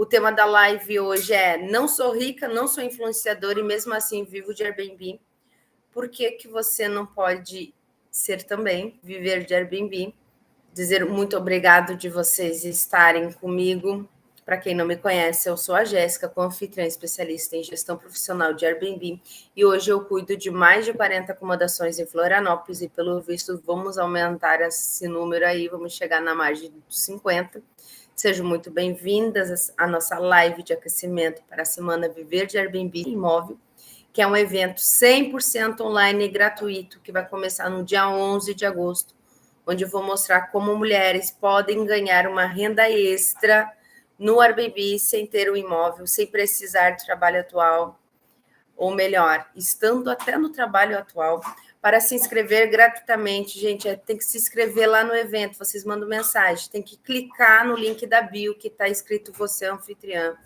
O tema da live hoje é: não sou rica, não sou influenciadora e mesmo assim vivo de Airbnb. Por que você não pode ser também, viver de Airbnb? Dizer muito obrigado de vocês estarem comigo. Para quem não me conhece, eu sou a Jéssica, anfitriã especialista em gestão profissional de Airbnb, e hoje eu cuido de mais de 40 acomodações em Florianópolis e, pelo visto, vamos aumentar esse número aí, vamos chegar na margem dos 50. Sejam muito bem-vindas à nossa live de aquecimento para a Semana Viver de Airbnb Imóvel, que é um evento 100% online e gratuito, que vai começar no dia 11 de agosto, onde eu vou mostrar como mulheres podem ganhar uma renda extra no Airbnb sem ter um imóvel, sem precisar de trabalho atual, ou melhor, estando até no trabalho atual. Para se inscrever gratuitamente, gente, tem que se inscrever lá no evento, vocês mandam mensagem, tem que clicar no link da bio que está escrito você anfitriã.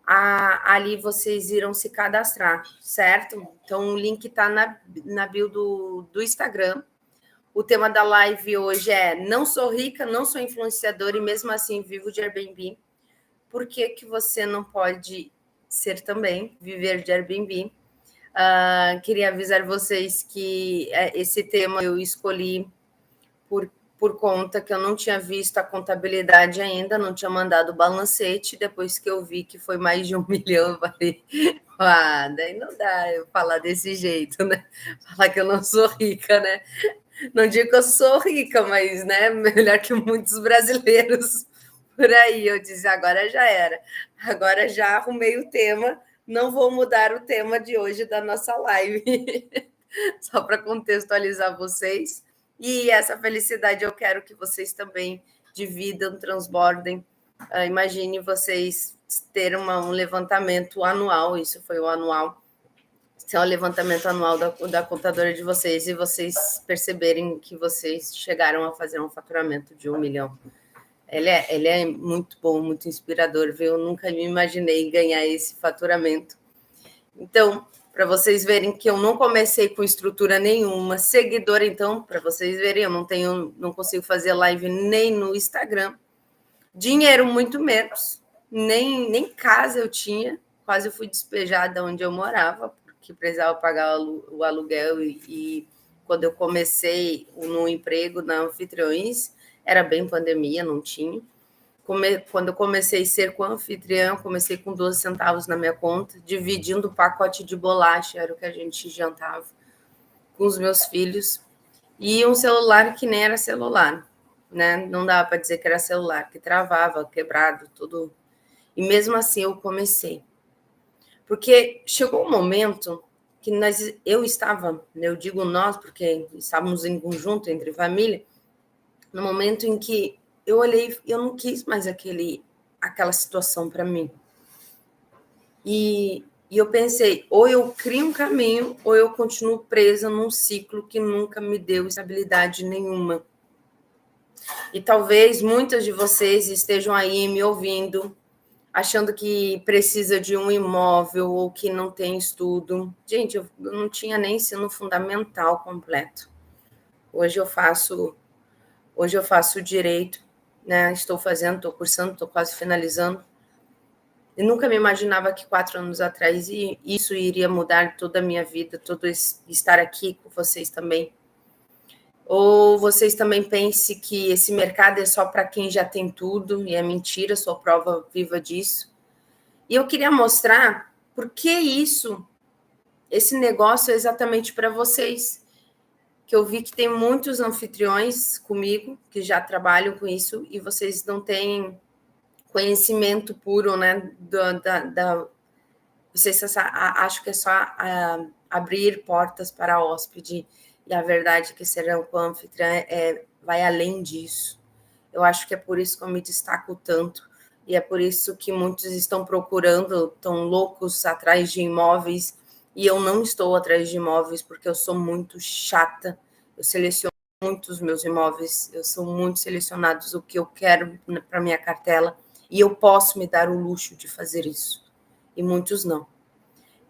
Ali vocês irão se cadastrar, certo? Então o link está na bio do Instagram. O tema da live hoje é: não sou rica, não sou influenciadora e mesmo assim vivo de Airbnb. Por que você não pode ser também, viver de Airbnb? Queria avisar vocês que esse tema eu escolhi por conta que eu não tinha visto a contabilidade ainda, não tinha mandado o balancete. Depois que eu vi que foi mais de 1 milhão, eu falei, daí não dá eu falar desse jeito, né? Falar que eu não sou rica, né? Não digo que eu sou rica, mas, né, melhor que muitos brasileiros por aí. Eu disse, agora já era. Agora já arrumei o tema, não vou mudar o tema de hoje da nossa live. Só para contextualizar vocês. E essa felicidade eu quero que vocês também dividam, transbordem. Imagine vocês terem um levantamento anual, isso foi o anual, é o levantamento anual da contadora de vocês, e vocês perceberem que vocês chegaram a fazer um faturamento de 1 milhão. Ele é muito bom, muito inspirador, viu? Eu nunca me imaginei ganhar esse faturamento. Então, para vocês verem que eu não comecei com estrutura nenhuma, seguidora, então, para vocês verem, eu não consigo fazer live nem no Instagram, dinheiro muito menos, nem casa eu tinha, quase fui despejada onde eu morava, porque precisava pagar o aluguel, e quando eu comecei no emprego na Anfitriões, era bem pandemia, não tinha. Quando eu comecei a ser anfitriã, comecei com 12 centavos na minha conta, dividindo o pacote de bolacha, era o que a gente jantava, com os meus filhos, e um celular que nem era celular, né? Não dava para dizer que era celular, que travava, quebrado, tudo. E mesmo assim eu comecei. Porque chegou um momento que eu estava, eu digo nós, porque estávamos em conjunto, entre família, no momento em que eu olhei, eu não quis mais aquela situação para mim. E eu pensei, ou eu crio um caminho, ou eu continuo presa num ciclo que nunca me deu estabilidade nenhuma. E talvez muitas de vocês estejam aí me ouvindo, achando que precisa de um imóvel ou que não tem estudo. Gente, eu não tinha nem ensino fundamental completo. Hoje eu faço direito, né? Estou cursando, estou quase finalizando. E nunca me imaginava que 4 anos atrás isso iria mudar toda a minha vida, estar aqui com vocês também. Ou vocês também pensem que esse mercado é só para quem já tem tudo, e é mentira, sou prova viva disso. E eu queria mostrar por que esse negócio é exatamente para vocês. Que eu vi que tem muitos anfitriões comigo que já trabalham com isso e vocês não têm conhecimento puro, né? Vocês acham que é só abrir portas para hóspede, e a verdade é que ser um anfitrião vai além disso. Eu acho que é por isso que eu me destaco tanto, e é por isso que muitos estão procurando, estão loucos atrás de imóveis, e eu não estou atrás de imóveis porque eu sou muito chata, eu seleciono muito os meus imóveis, eu sou muito selecionados o que eu quero para minha cartela, e eu posso me dar o luxo de fazer isso, e muitos não.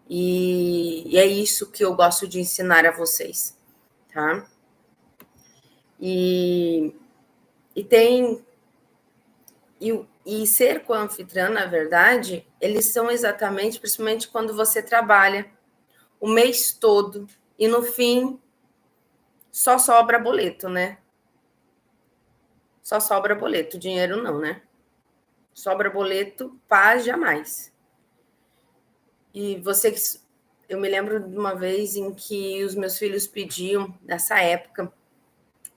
E é isso que eu gosto de ensinar a vocês, tá? E E ser co-anfitriã, na verdade, eles são exatamente, principalmente quando você trabalha o mês todo e no fim só sobra boleto, né? Só sobra boleto, dinheiro não, né? Sobra boleto, paz jamais. E eu me lembro de uma vez em que os meus filhos pediam, nessa época,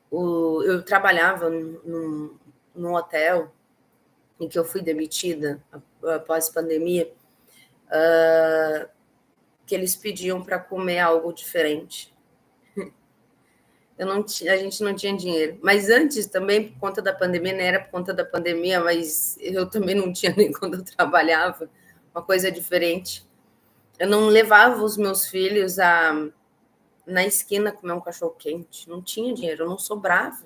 eu trabalhava num hotel em que eu fui demitida após a pandemia, que eles pediam para comer algo diferente. A gente não tinha dinheiro. Mas antes também, por conta da pandemia, não era por conta da pandemia, mas eu também não tinha nem quando eu trabalhava, uma coisa diferente. Eu não levava os meus filhos na esquina comer um cachorro-quente. Não tinha dinheiro, eu não sobrava.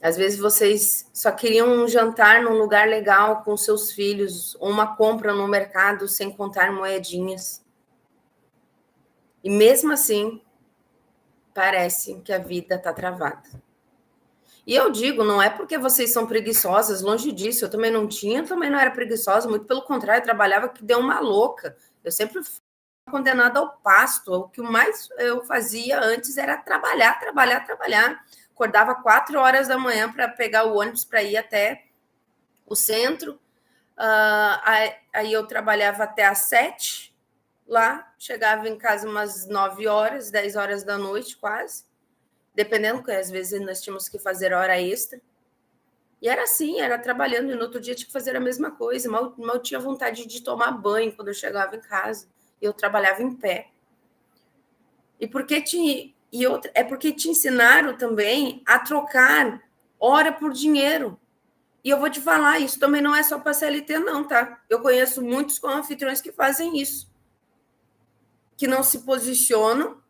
Às vezes vocês só queriam um jantar num lugar legal com seus filhos, ou uma compra no mercado sem contar moedinhas. E mesmo assim, parece que a vida está travada. E eu digo, não é porque vocês são preguiçosas, longe disso, eu também não tinha, também não era preguiçosa, muito pelo contrário, eu trabalhava que deu uma louca. Eu sempre fui condenada ao pasto, o que mais eu fazia antes era trabalhar. Acordava 4 horas da manhã para pegar o ônibus para ir até o centro, aí eu trabalhava até às 7 lá, chegava em casa umas 9 horas, 10 horas da noite quase, dependendo, porque às vezes nós tínhamos que fazer hora extra. E era assim, era trabalhando, e no outro dia tinha que fazer a mesma coisa. Mal tinha vontade de tomar banho quando eu chegava em casa. Eu trabalhava em pé. Porque te ensinaram também a trocar hora por dinheiro. E eu vou te falar, isso também não é só para CLT, não, tá? Eu conheço muitos co-anfitriões que fazem isso. Que não se posicionam,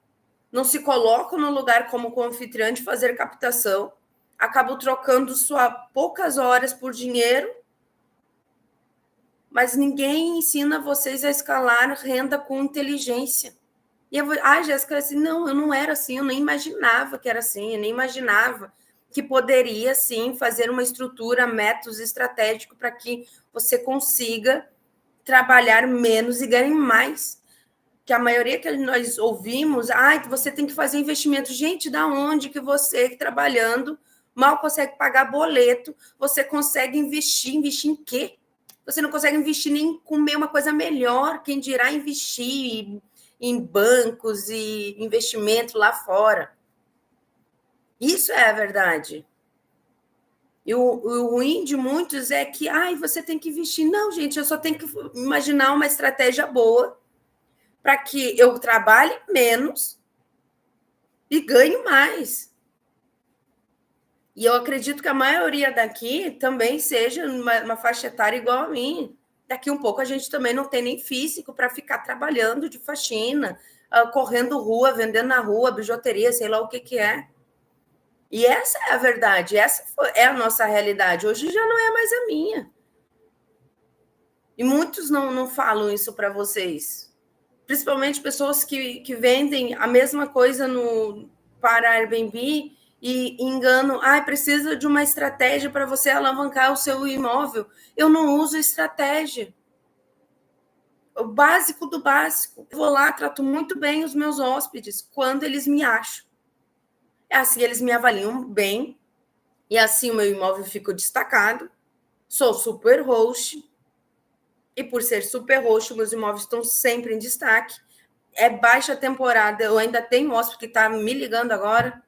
não se colocam no lugar como co-anfitriã de fazer captação, acabam trocando suas poucas horas por dinheiro, mas ninguém ensina vocês a escalar renda com inteligência. E eu vou, Jéssica, assim, não, eu não era assim, eu nem imaginava que era assim, eu nem imaginava que poderia, sim, fazer uma estrutura, métodos estratégicos para que você consiga trabalhar menos e ganhar mais. Que a maioria que nós ouvimos, que você tem que fazer investimento. Gente, da onde que você, trabalhando, mal consegue pagar boleto, você consegue investir? Investir em quê? Você não consegue investir nem em comer uma coisa melhor, quem dirá investir em bancos e investimento lá fora. Isso é a verdade. E o ruim de muitos é que você tem que investir. Não, gente, eu só tenho que imaginar uma estratégia boa para que eu trabalhe menos e ganhe mais. E eu acredito que a maioria daqui também seja uma faixa etária igual a mim. Daqui um pouco a gente também não tem nem físico para ficar trabalhando de faxina, correndo rua, vendendo na rua, bijuteria, sei lá o que é. E essa é a verdade, essa é a nossa realidade. Hoje já não é mais a minha. E muitos não falam isso para vocês. Principalmente pessoas que vendem a mesma coisa para Airbnb e enganam. Precisa de uma estratégia para você alavancar o seu imóvel. Eu não uso estratégia. O básico do básico. Eu vou lá, trato muito bem os meus hóspedes quando eles me acham. Assim, eles me avaliam bem, e assim o meu imóvel fica destacado. Sou super host, e por ser super host, meus imóveis estão sempre em destaque. É baixa temporada, eu ainda tenho hóspede que está me ligando agora.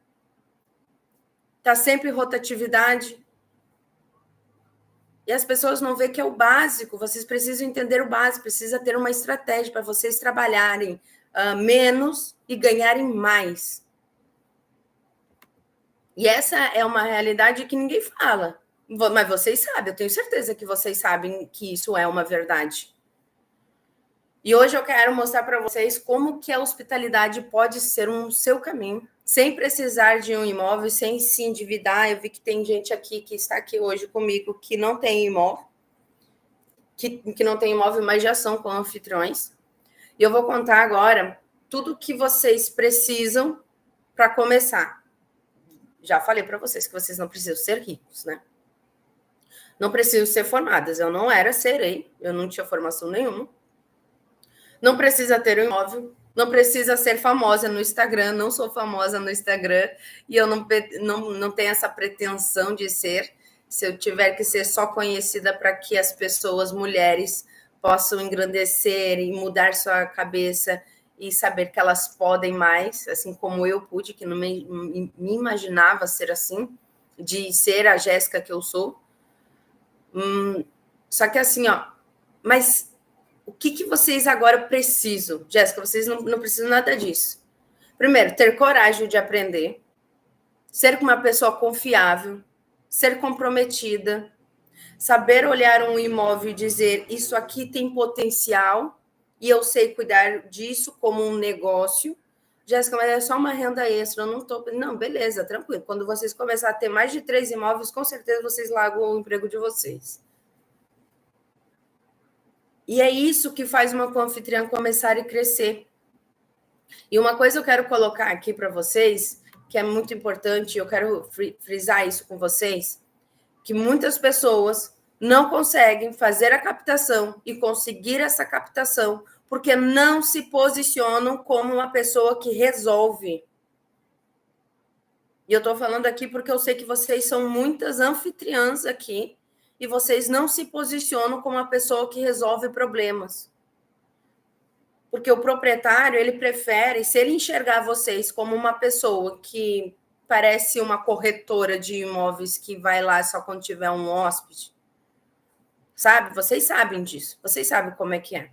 Está sempre em rotatividade. E as pessoas não veem que é o básico, vocês precisam entender o básico, precisa ter uma estratégia para vocês trabalharem menos e ganharem mais. E essa é uma realidade que ninguém fala. Mas vocês sabem, eu tenho certeza que vocês sabem que isso é uma verdade. E hoje eu quero mostrar para vocês como que a hospitalidade pode ser um seu caminho, sem precisar de um imóvel, sem se endividar. Eu vi que tem gente aqui que está aqui hoje comigo que não tem imóvel, que não tem imóvel, mas já são co-anfitriões. E eu vou contar agora tudo que vocês precisam para começar. Já falei para vocês que vocês não precisam ser ricos, né? Não precisam ser formadas. Eu não era, serei. Eu não tinha formação nenhuma. Não precisa ter um imóvel. Não precisa ser famosa no Instagram. Não sou famosa no Instagram. E eu não tenho essa pretensão de ser. Se eu tiver que ser só conhecida para que as pessoas, mulheres, possam engrandecer e mudar sua cabeça e saber que elas podem mais, assim como eu pude, que não me imaginava ser assim, de ser a Jéssica que eu sou. Só que assim, ó, mas o que vocês agora precisam? Jéssica, vocês não precisam nada disso. Primeiro, ter coragem de aprender, ser uma pessoa confiável, ser comprometida, saber olhar um imóvel e dizer, isso aqui tem potencial e eu sei cuidar disso como um negócio. Jéssica, mas é só uma renda extra, eu não estou... Não, beleza, tranquilo. Quando vocês começarem a ter mais de 3 imóveis, com certeza vocês largam o emprego de vocês. E é isso que faz uma anfitriã começar a crescer. E uma coisa eu quero colocar aqui para vocês, que é muito importante, eu quero frisar isso com vocês, que muitas pessoas não conseguem fazer a captação e conseguir essa captação porque não se posicionam como uma pessoa que resolve. E eu estou falando aqui porque eu sei que vocês são muitas anfitriãs aqui e vocês não se posicionam como uma pessoa que resolve problemas. Porque o proprietário, ele prefere, se ele enxergar vocês como uma pessoa que parece uma corretora de imóveis que vai lá só quando tiver um hóspede, sabe? Vocês sabem disso, vocês sabem como é.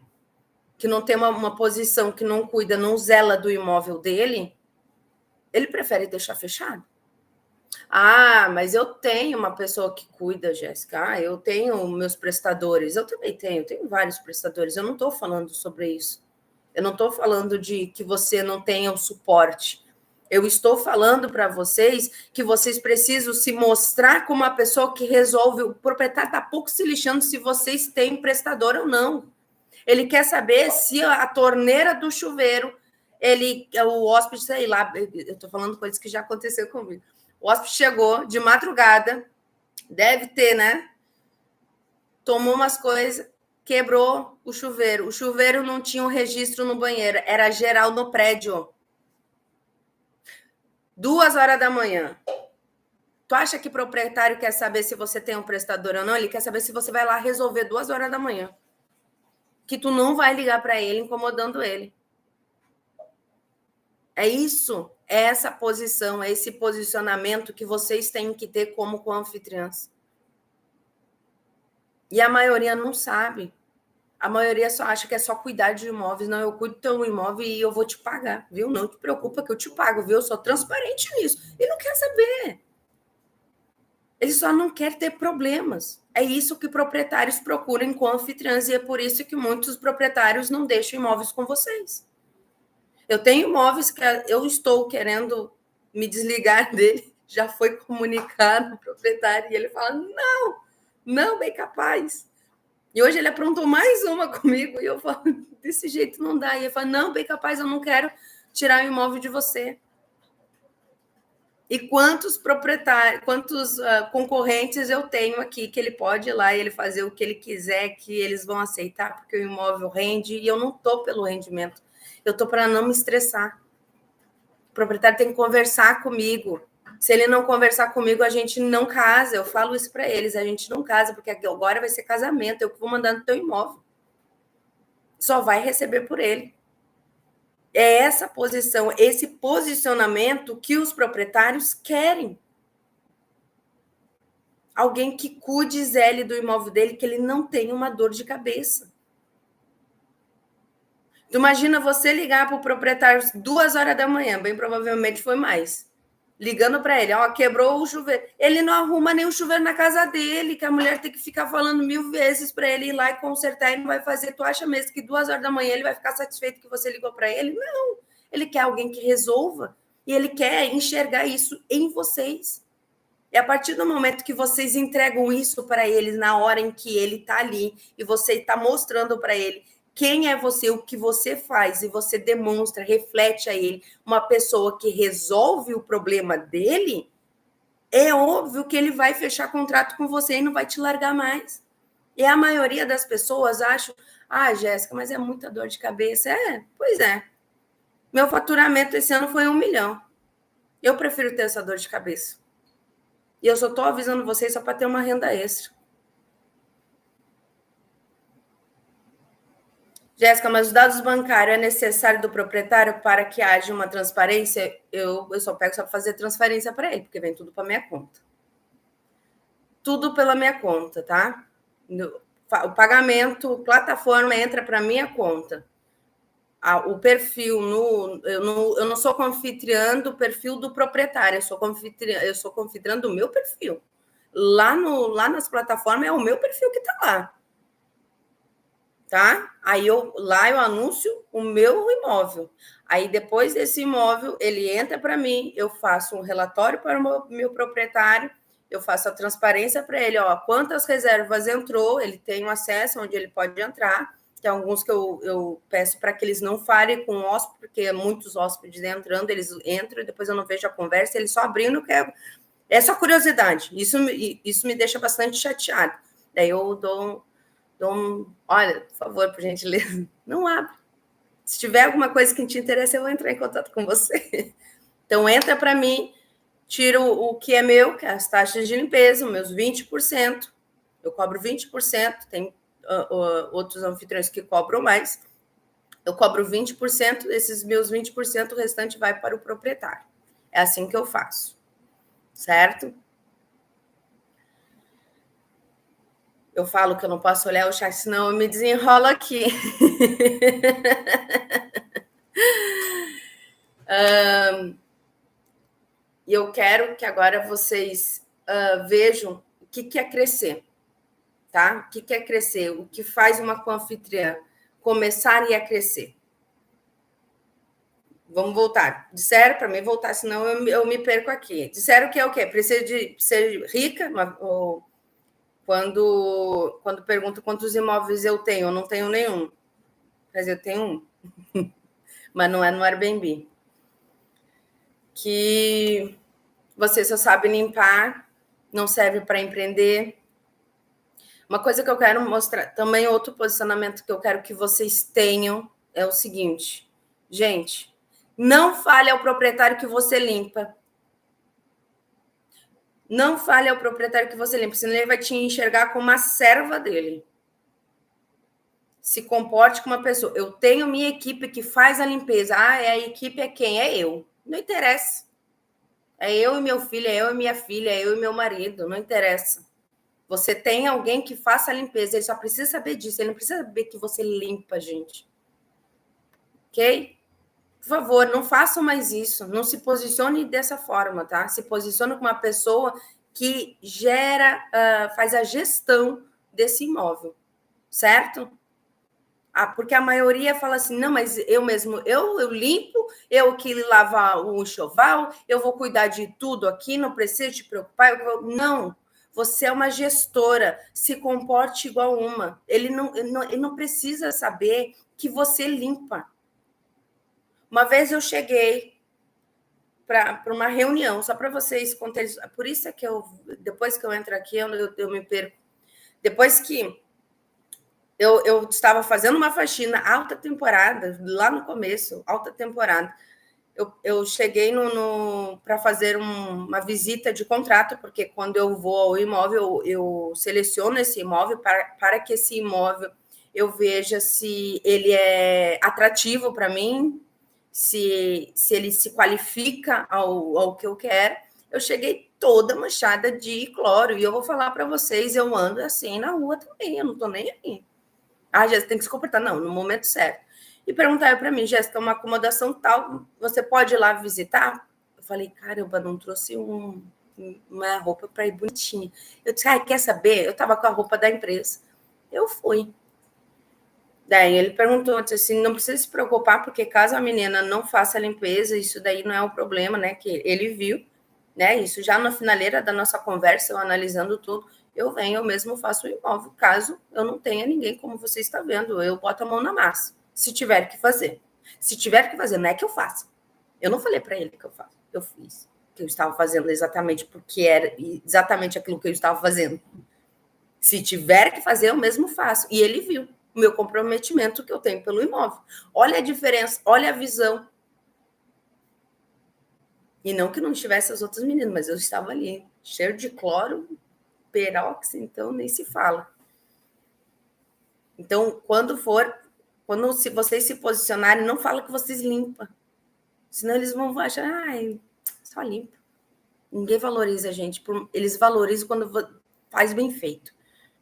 Que não tem uma posição, que não cuida, não zela do imóvel dele, ele prefere deixar fechado. Ah, mas eu tenho uma pessoa que cuida, Jéssica. Ah, eu tenho meus prestadores. Eu também tenho vários prestadores. Eu não estou falando sobre isso. Eu não estou falando de que você não tenha o suporte. Eu estou falando para vocês que vocês precisam se mostrar como uma pessoa que resolve. O proprietário está pouco se lixando se vocês têm prestador ou não. Ele quer saber se a torneira do chuveiro, o hóspede, sei lá, eu estou falando coisas que já aconteceu comigo. O hóspede chegou de madrugada, deve ter, né? Tomou umas coisas, quebrou o chuveiro. O chuveiro não tinha um registro no banheiro, era geral no prédio. 2h da manhã. Tu acha que o proprietário quer saber se você tem um prestador ou não? Ele quer saber se você vai lá resolver 2h da manhã. Que tu não vai ligar para ele incomodando ele. É isso, é essa posição, é esse posicionamento que vocês têm que ter como anfitriãs. E a maioria não sabe. A maioria só acha que é só cuidar de imóveis. Não, eu cuido do teu imóvel e eu vou te pagar, viu? Não te preocupa que eu te pago, viu? Eu sou transparente nisso. Ele não quer saber. Ele só não quer ter problemas. É isso que proprietários procuram com anfitriãs e é por isso que muitos proprietários não deixam imóveis com vocês. Eu tenho imóveis que eu estou querendo me desligar dele, já foi comunicado o proprietário e ele fala, não, bem capaz. E hoje ele aprontou mais uma comigo e eu falo, desse jeito não dá. E ele fala, não, bem capaz, eu não quero tirar o imóvel de você. E quantos proprietários, quantos concorrentes eu tenho aqui que ele pode ir lá e ele fazer o que ele quiser, que eles vão aceitar, porque o imóvel rende, e eu não estou pelo rendimento. Eu estou para não me estressar. O proprietário tem que conversar comigo. Se ele não conversar comigo, a gente não casa. Eu falo isso para eles, a gente não casa, porque agora vai ser casamento, eu que vou mandar no teu imóvel. Só vai receber por ele. É essa posição, esse posicionamento que os proprietários querem. Alguém que cuide e zele do imóvel dele, que ele não tenha uma dor de cabeça. Tu imagina você ligar para o proprietário 2h da manhã, bem provavelmente foi mais. Ligando para ele, ó, quebrou o chuveiro. Ele não arruma nem o chuveiro na casa dele, que a mulher tem que ficar falando 1000 vezes para ele ir lá e consertar e não vai fazer. Tu acha mesmo que 2h da manhã ele vai ficar satisfeito que você ligou para ele? Não. Ele quer alguém que resolva e ele quer enxergar isso em vocês. E a partir do momento que vocês entregam isso para ele na hora em que ele está ali e você está mostrando para ele quem é você, o que você faz, e você demonstra, reflete a ele uma pessoa que resolve o problema dele, é óbvio que ele vai fechar contrato com você e não vai te largar mais. E a maioria das pessoas acham, Jéssica, mas é muita dor de cabeça. Pois é. Meu faturamento esse ano foi 1 milhão. Eu prefiro ter essa dor de cabeça. E eu só estou avisando vocês só para ter uma renda extra. Jéssica, mas os dados bancários é necessário do proprietário para que haja uma transparência? Eu só pego só para fazer transferência para ele, porque vem tudo para minha conta. Tudo pela minha conta, tá? O pagamento, plataforma entra para minha conta. O perfil, eu não sou confitriã do perfil do proprietário, eu sou confitriã do meu perfil. Lá nas plataformas é o meu perfil que está lá. Tá? Aí lá eu anuncio o meu imóvel. Aí depois desse imóvel, ele entra para mim, eu faço um relatório para o meu proprietário, eu faço a transparência para ele, quantas reservas entrou, ele tem um acesso onde ele pode entrar. Tem alguns que eu peço para que eles não falem com o hóspede, porque muitos hóspedes entrando, eles entram e depois eu não vejo a conversa, eles só abrindo, que é só curiosidade. Isso me deixa bastante chateado. Daí eu dou olha, por favor, por gentileza, não abre. Se tiver alguma coisa que te interessa, eu vou entrar em contato com você. Então, entra para mim, tira o que é meu, que é as taxas de limpeza, os meus 20%. Eu cobro 20%, tem outros anfitriões que cobram mais. Eu cobro 20%, desses meus 20%, o restante vai para o proprietário. É assim que eu faço, certo? Eu falo que eu não posso olhar o chat, senão eu me desenrolo aqui. E eu quero que agora vocês vejam o que é crescer, tá? O que é crescer? O que faz uma anfitriã começar e a crescer? Vamos voltar. Disseram para mim voltar, senão eu me perco aqui. Disseram que é o quê? Precisa de ser rica, quando pergunto quantos imóveis eu tenho, eu não tenho nenhum. Mas eu tenho um. Mas não é no Airbnb. Que você só sabe limpar, não serve para empreender. Uma coisa que eu quero mostrar, também outro posicionamento que eu quero que vocês tenham é o seguinte, gente, não fale ao proprietário que você limpa. Não fale ao proprietário que você limpa, senão ele vai te enxergar como uma serva dele. Se comporte como uma pessoa. Eu tenho minha equipe que faz a limpeza. A equipe é quem? É eu. Não interessa. É eu e meu filho, é eu e minha filha, é eu e meu marido. Não interessa. Você tem alguém que faça a limpeza. Ele só precisa saber disso. Ele não precisa saber que você limpa, gente. Ok? Por favor, não façam mais isso. Não se posicione dessa forma, tá? Se posicione como uma pessoa que gera, faz a gestão desse imóvel. Certo? Porque a maioria fala assim, não, mas eu mesmo, eu limpo, eu que lavo o enxoval, eu vou cuidar de tudo aqui, não precisa te preocupar. Não, você é uma gestora, se comporte igual uma. Ele não precisa saber que você limpa. Uma vez eu cheguei para uma reunião, só para vocês contextualizar, por isso é que depois que eu entro aqui, eu me perco. Depois que eu estava fazendo uma faxina alta temporada, lá no começo, alta temporada. Eu cheguei para fazer uma visita de contrato, porque quando eu vou ao imóvel, eu seleciono esse imóvel para que esse imóvel eu veja se ele é atrativo para mim, se ele se qualifica ao que eu quero. Eu cheguei toda manchada de cloro, e eu vou falar para vocês, eu ando assim na rua também, eu não estou nem aí. Jéssica, tem que se comportar. Não, no momento certo. E perguntaram para mim, Jéssica, uma acomodação tal, você pode ir lá visitar? Eu falei, caramba, não trouxe uma roupa para ir bonitinha. Eu disse, quer saber? Eu estava com a roupa da empresa. Eu fui. Daí ele perguntou, disse assim, não precisa se preocupar, porque caso a menina não faça a limpeza, isso daí não é um problema, né? Que ele viu, né? Isso já na finaleira da nossa conversa, eu analisando tudo, eu venho, eu mesmo faço o imóvel, caso eu não tenha ninguém, como você está vendo, eu boto a mão na massa, se tiver que fazer. Se tiver que fazer, não é que eu faça. Eu não falei para ele que eu faço, eu fiz. que eu estava fazendo exatamente porque era exatamente aquilo que eu estava fazendo. Se tiver que fazer, eu mesmo faço. E ele viu o meu comprometimento que eu tenho pelo imóvel. Olha a diferença, olha a visão. E não que não tivesse as outras meninas, mas eu estava ali, cheio de cloro, peróxido, então nem se fala. Então, quando vocês se posicionarem, não fala que vocês limpam. Senão eles vão achar, só limpa. Ninguém valoriza a gente. Eles valorizam quando faz bem feito.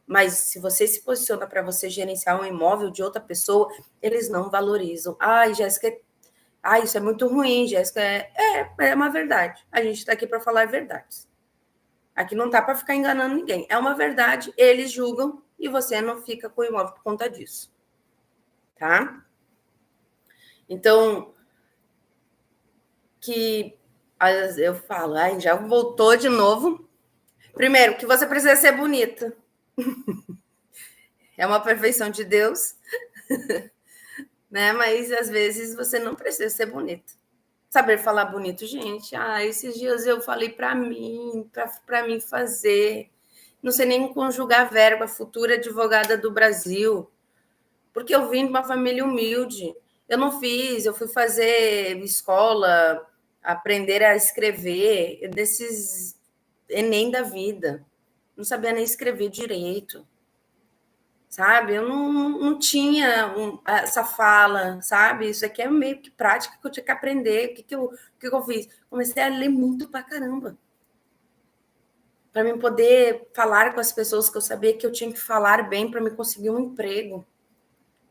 Mas se você se posiciona para você gerenciar um imóvel de outra pessoa, eles não valorizam. Jéssica, isso é muito ruim, Jéssica. É uma verdade. A gente está aqui para falar verdades. Aqui não está para ficar enganando ninguém. É uma verdade, eles julgam e você não fica com o imóvel por conta disso. Tá? Então, que eu falo, já voltou de novo. Primeiro, que você precisa ser bonita. É uma perfeição de Deus, né? Mas às vezes você não precisa ser bonita. Saber falar bonito, gente. Esses dias eu falei para mim fazer. Não sei nem conjugar verbo, a futura advogada do Brasil, porque eu vim de uma família humilde. Eu não fiz, eu fui fazer escola, aprender a escrever, desses Enem da vida. Não sabia nem escrever direito, sabe? Eu não tinha essa fala, sabe? Isso aqui é meio que prática que eu tinha que aprender. O que eu fiz? Comecei a ler muito pra caramba. Para mim poder falar com as pessoas que eu sabia que eu tinha que falar bem para me conseguir um emprego.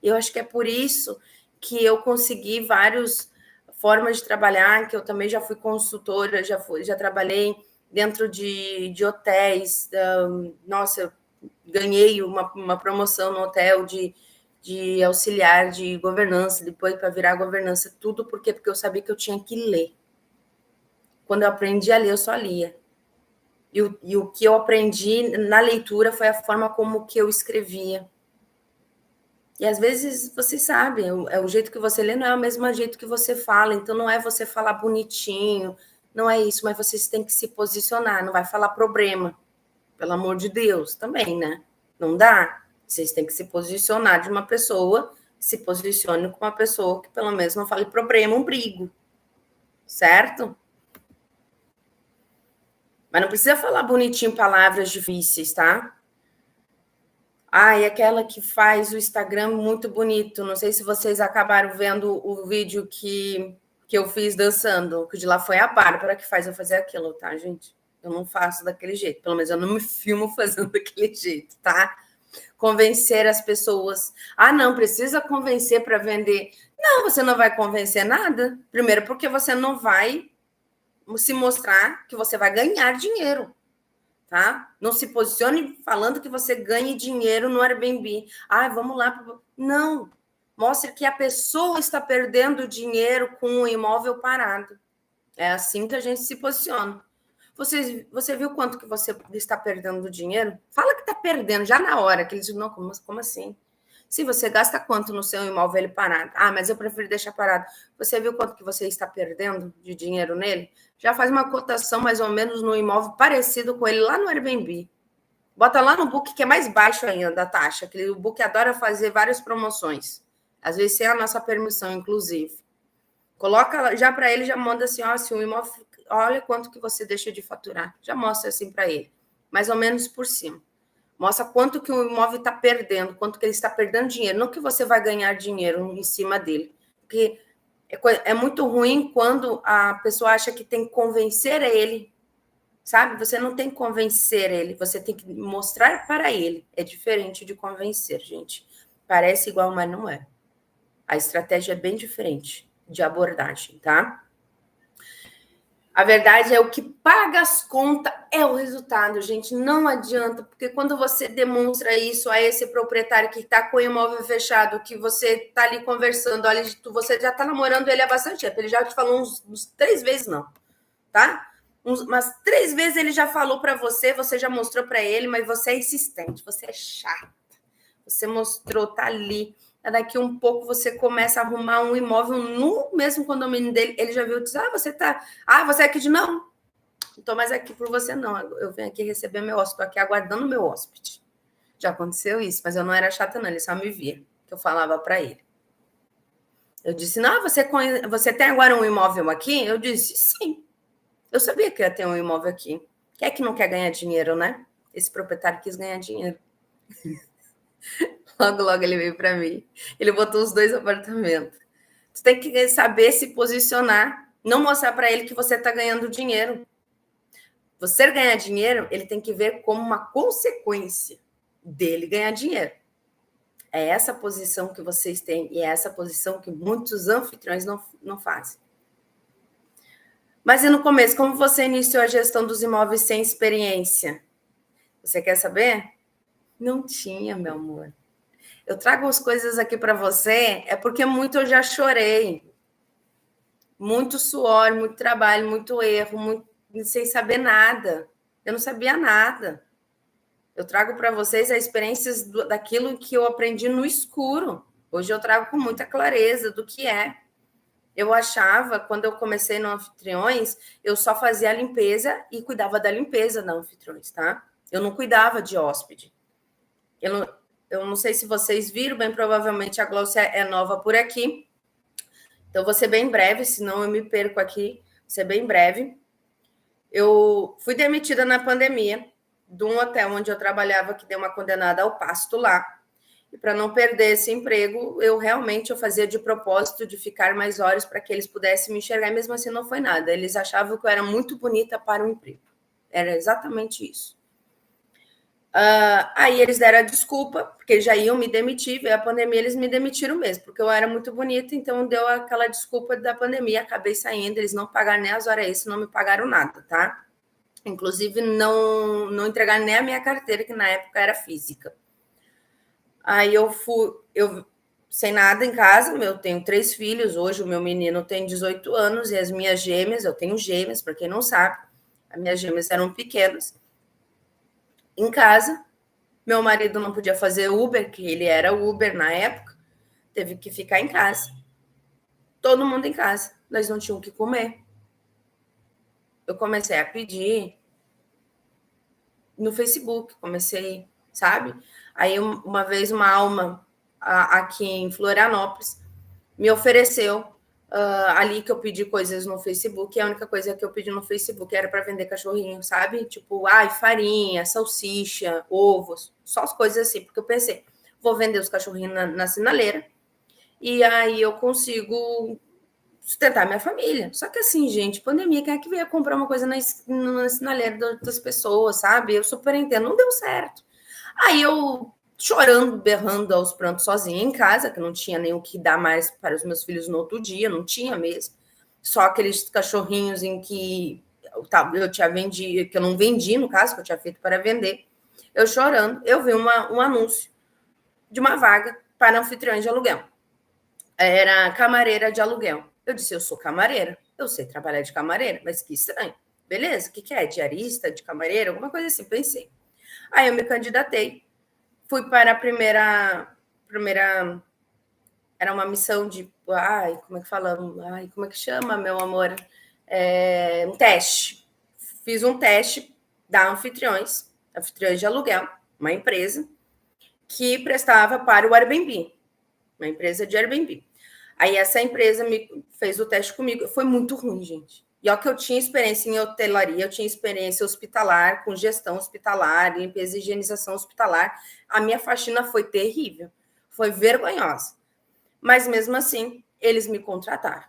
Eu acho que é por isso que eu consegui várias formas de trabalhar, que eu também já fui consultora, já trabalhei dentro de hotéis. Nossa, eu ganhei uma promoção no hotel de auxiliar de governança, depois para virar governança, tudo porque eu sabia que eu tinha que ler. Quando eu aprendi a ler, eu só lia. E o que eu aprendi na leitura foi a forma como que eu escrevia. E às vezes, vocês sabem, o jeito que você lê não é o mesmo jeito que você fala. Então, não é você falar bonitinho, não é isso, mas vocês têm que se posicionar, não vai falar problema. Pelo amor de Deus, também, né? Não dá. Vocês têm que se posicionar de uma pessoa, se posicione com uma pessoa que pelo menos não fale problema, um brigo. Certo? Mas não precisa falar bonitinho palavras difíceis, tá? E aquela que faz o Instagram muito bonito. Não sei se vocês acabaram vendo o vídeo que eu fiz dançando, que de lá foi a Bárbara que faz eu fazer aquilo, tá, gente? Eu não faço daquele jeito. Pelo menos eu não me filmo fazendo daquele jeito, tá? Convencer as pessoas. Não, precisa convencer para vender. Não, você não vai convencer nada. Primeiro, porque você não vai se mostrar que você vai ganhar dinheiro, tá? Não se posicione falando que você ganhe dinheiro no Airbnb. Vamos lá. Não. Mostre que a pessoa está perdendo dinheiro com o imóvel parado. É assim que a gente se posiciona. Você viu quanto que você está perdendo dinheiro? Fala que está perdendo já na hora, que eles dizem, não, como assim? Se você gasta quanto no seu imóvel ele parado? Mas eu prefiro deixar parado. Você viu quanto que você está perdendo de dinheiro nele? Já faz uma cotação mais ou menos no imóvel parecido com ele lá no Airbnb. Bota lá no Book, que é mais baixo ainda da taxa, que o Book adora fazer várias promoções. Às vezes sem a nossa permissão, inclusive. Coloca já para ele, já manda assim, se o imóvel, olha quanto que você deixa de faturar. Já mostra assim para ele, mais ou menos por cima. Mostra quanto que o imóvel está perdendo, quanto que ele está perdendo dinheiro, não que você vai ganhar dinheiro em cima dele. Porque é muito ruim quando a pessoa acha que tem que convencer ele, sabe? Você não tem que convencer ele, você tem que mostrar para ele. É diferente de convencer, gente. Parece igual, mas não é. A estratégia é bem diferente de abordagem, tá? A verdade é o que paga as contas é o resultado, gente. Não adianta, porque quando você demonstra isso a esse proprietário que está com o imóvel fechado, que você está ali conversando, olha, você já está namorando ele há bastante tempo, ele já te falou uns 3 vezes, não, tá? Umas 3 vezes ele já falou para você já mostrou para ele, mas você é insistente, você é chata. Você mostrou, tá ali. Daqui um pouco você começa a arrumar um imóvel no mesmo condomínio dele. Ele já viu, diz, você é aqui de não. Não estou mais aqui por você, não. Eu venho aqui receber meu hóspede, estou aqui aguardando meu hóspede. Já aconteceu isso, mas eu não era chata, não. Ele só me via, que eu falava para ele. Eu disse, não, você tem agora um imóvel aqui? Eu disse, sim. Eu sabia que ia ter um imóvel aqui. Quem é que não quer ganhar dinheiro, né? Esse proprietário quis ganhar dinheiro. Logo, logo ele veio para mim. Ele botou os 2 apartamentos. Você tem que saber se posicionar, não mostrar para ele que você está ganhando dinheiro. Você ganhar dinheiro, ele tem que ver como uma consequência dele ganhar dinheiro. É essa posição que vocês têm e é essa posição que muitos anfitriões não fazem. Mas e no começo, como você iniciou a gestão dos imóveis sem experiência? Você quer saber? Não tinha, meu amor. Eu trago as coisas aqui para você, é porque muito eu já chorei. Muito suor, muito trabalho, muito erro, muito, sem saber nada. Eu não sabia nada. Eu trago para vocês as experiências daquilo que eu aprendi no escuro. Hoje eu trago com muita clareza do que é. Eu achava, quando eu comecei no Anfitriões, eu só fazia a limpeza e cuidava da limpeza da Anfitriões, tá? Eu não cuidava de hóspede. Eu não sei se vocês viram, bem provavelmente a Glócia é nova por aqui. Então, vou ser bem breve, senão eu me perco aqui. Vou ser bem breve. Eu fui demitida na pandemia de um hotel onde eu trabalhava, que deu uma condenada ao pasto lá. E para não perder esse emprego, eu fazia de propósito de ficar mais horas para que eles pudessem me enxergar, e mesmo assim não foi nada. Eles achavam que eu era muito bonita para o emprego. Era exatamente isso. Aí eles deram a desculpa, porque eles já iam me demitir, veio a pandemia, eles me demitiram mesmo, porque eu era muito bonita, então deu aquela desculpa da pandemia, acabei saindo, eles não pagaram nem as horas extras, não me pagaram nada, tá? Inclusive, não entregaram nem a minha carteira, que na época era física. Aí eu sem nada em casa, eu tenho 3 filhos, hoje o meu menino tem 18 anos, e as minhas gêmeas, eu tenho gêmeas, para quem não sabe, as minhas gêmeas eram pequenas, em casa. Meu marido não podia fazer Uber, que ele era Uber na época, teve que ficar em casa. Todo mundo em casa, nós não tínhamos o que comer. Eu comecei a pedir no Facebook, sabe? Aí uma vez uma alma aqui em Florianópolis me ofereceu ali que eu pedi coisas no Facebook, e a única coisa que eu pedi no Facebook era para vender cachorrinho, sabe? Tipo, farinha, salsicha, ovos, só as coisas assim, porque eu pensei, vou vender os cachorrinhos na sinaleira, e aí eu consigo sustentar minha família. Só que assim, gente, pandemia, quem é que veio comprar uma coisa na sinaleira das pessoas, sabe? Eu super entendo, não deu certo. Aí eu chorando, berrando aos prantos sozinha em casa, que não tinha nem o que dar mais para os meus filhos no outro dia, não tinha mesmo. Só aqueles cachorrinhos em que eu tinha vendido, que eu não vendi, no caso, que eu tinha feito para vender. Eu chorando, eu vi um anúncio de uma vaga para anfitriões de aluguel. Era camareira de aluguel. Eu disse, eu sou camareira, eu sei trabalhar de camareira, mas que estranho. Beleza, o que é? Diarista, de camareira, alguma coisa assim, pensei. Aí eu me candidatei, fui para a primeira era uma missão de, como é que fala? Como é que chama, meu amor? Um teste. Fiz um teste da Anfitriões de aluguel, uma empresa que prestava para o Airbnb, uma empresa de Airbnb. Aí essa empresa me fez o teste comigo, foi muito ruim, gente. E ó, que eu tinha experiência em hotelaria, eu tinha experiência hospitalar, com gestão hospitalar, limpeza e higienização hospitalar. A minha faxina foi terrível, foi vergonhosa. Mas mesmo assim, eles me contrataram.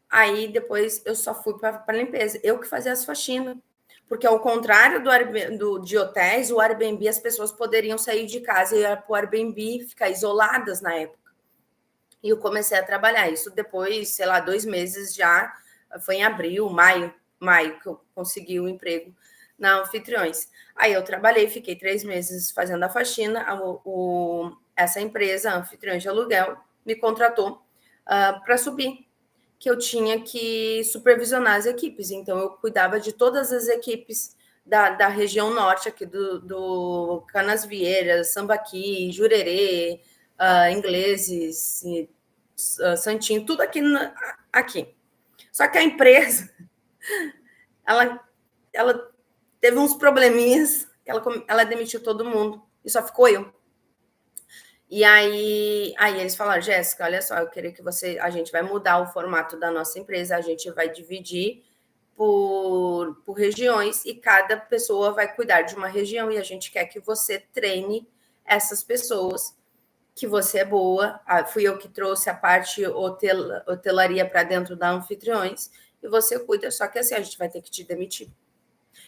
Aí depois eu só fui para a limpeza, eu que fazia as faxinas. Porque ao contrário de hotéis, o Airbnb, as pessoas poderiam sair de casa e ir para o Airbnb, ficar isoladas na época. E eu comecei a trabalhar isso depois, sei lá, 2 meses já, foi em abril, maio que eu consegui o emprego na Anfitriões. Aí eu trabalhei, fiquei 3 meses fazendo a faxina, essa empresa, Anfitriões de Aluguel, me contratou para subir, que eu tinha que supervisionar as equipes, então eu cuidava de todas as equipes da região norte, aqui do Canasvieiras, Sambaqui, Jurerê, ingleses, Santinho, tudo aqui. Só que a empresa, ela ela teve uns probleminhas, ela demitiu todo mundo e só ficou eu. E aí eles falaram, Jéssica, olha só, eu queria que a gente vai mudar o formato da nossa empresa, a gente vai dividir por regiões e cada pessoa vai cuidar de uma região e a gente quer que você treine essas pessoas, que você é boa. Fui eu que trouxe a parte hotelaria para dentro da Anfitriões e você cuida, só que assim, a gente vai ter que te demitir.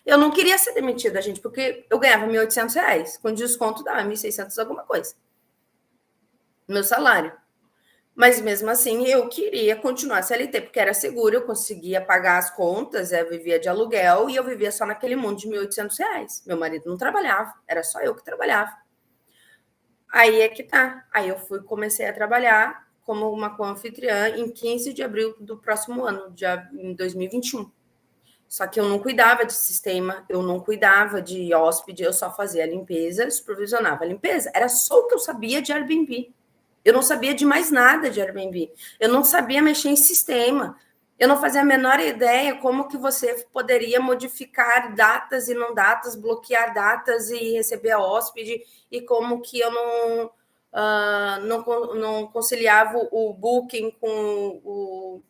Eu não queria ser demitida, gente, porque eu ganhava R$1.800, com desconto dava 1.600 alguma coisa. Meu salário. Mas mesmo assim, eu queria continuar CLT, porque era seguro, eu conseguia pagar as contas, eu vivia de aluguel e eu vivia só naquele mundo de R$1.800. Meu marido não trabalhava, era só eu que trabalhava. Aí é que tá. Aí eu comecei a trabalhar como uma co-anfitriã em 15 de abril do próximo ano, em 2021. Só que eu não cuidava de sistema, eu não cuidava de hóspede, eu só fazia a limpeza, supervisionava a limpeza. Era só o que eu sabia de Airbnb. Eu não sabia de mais nada de Airbnb. Eu não sabia mexer em sistema. Eu não fazia a menor ideia como que você poderia modificar datas e não datas, bloquear datas e receber a hóspede, e como que eu não conciliava o Booking com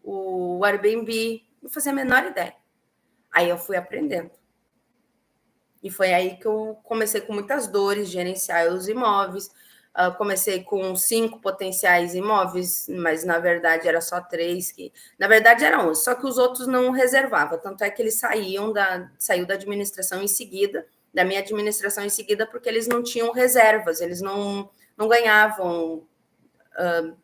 o Airbnb. Não fazia a menor ideia. Aí eu fui aprendendo. E foi aí que eu comecei com muitas dores, gerenciar os imóveis. Comecei com 5 potenciais imóveis, mas na verdade era só 3, na verdade eram 11, só que os outros não reservava, tanto é que eles saiu da administração em seguida, da minha administração em seguida, porque eles não tinham reservas, eles não ganhavam,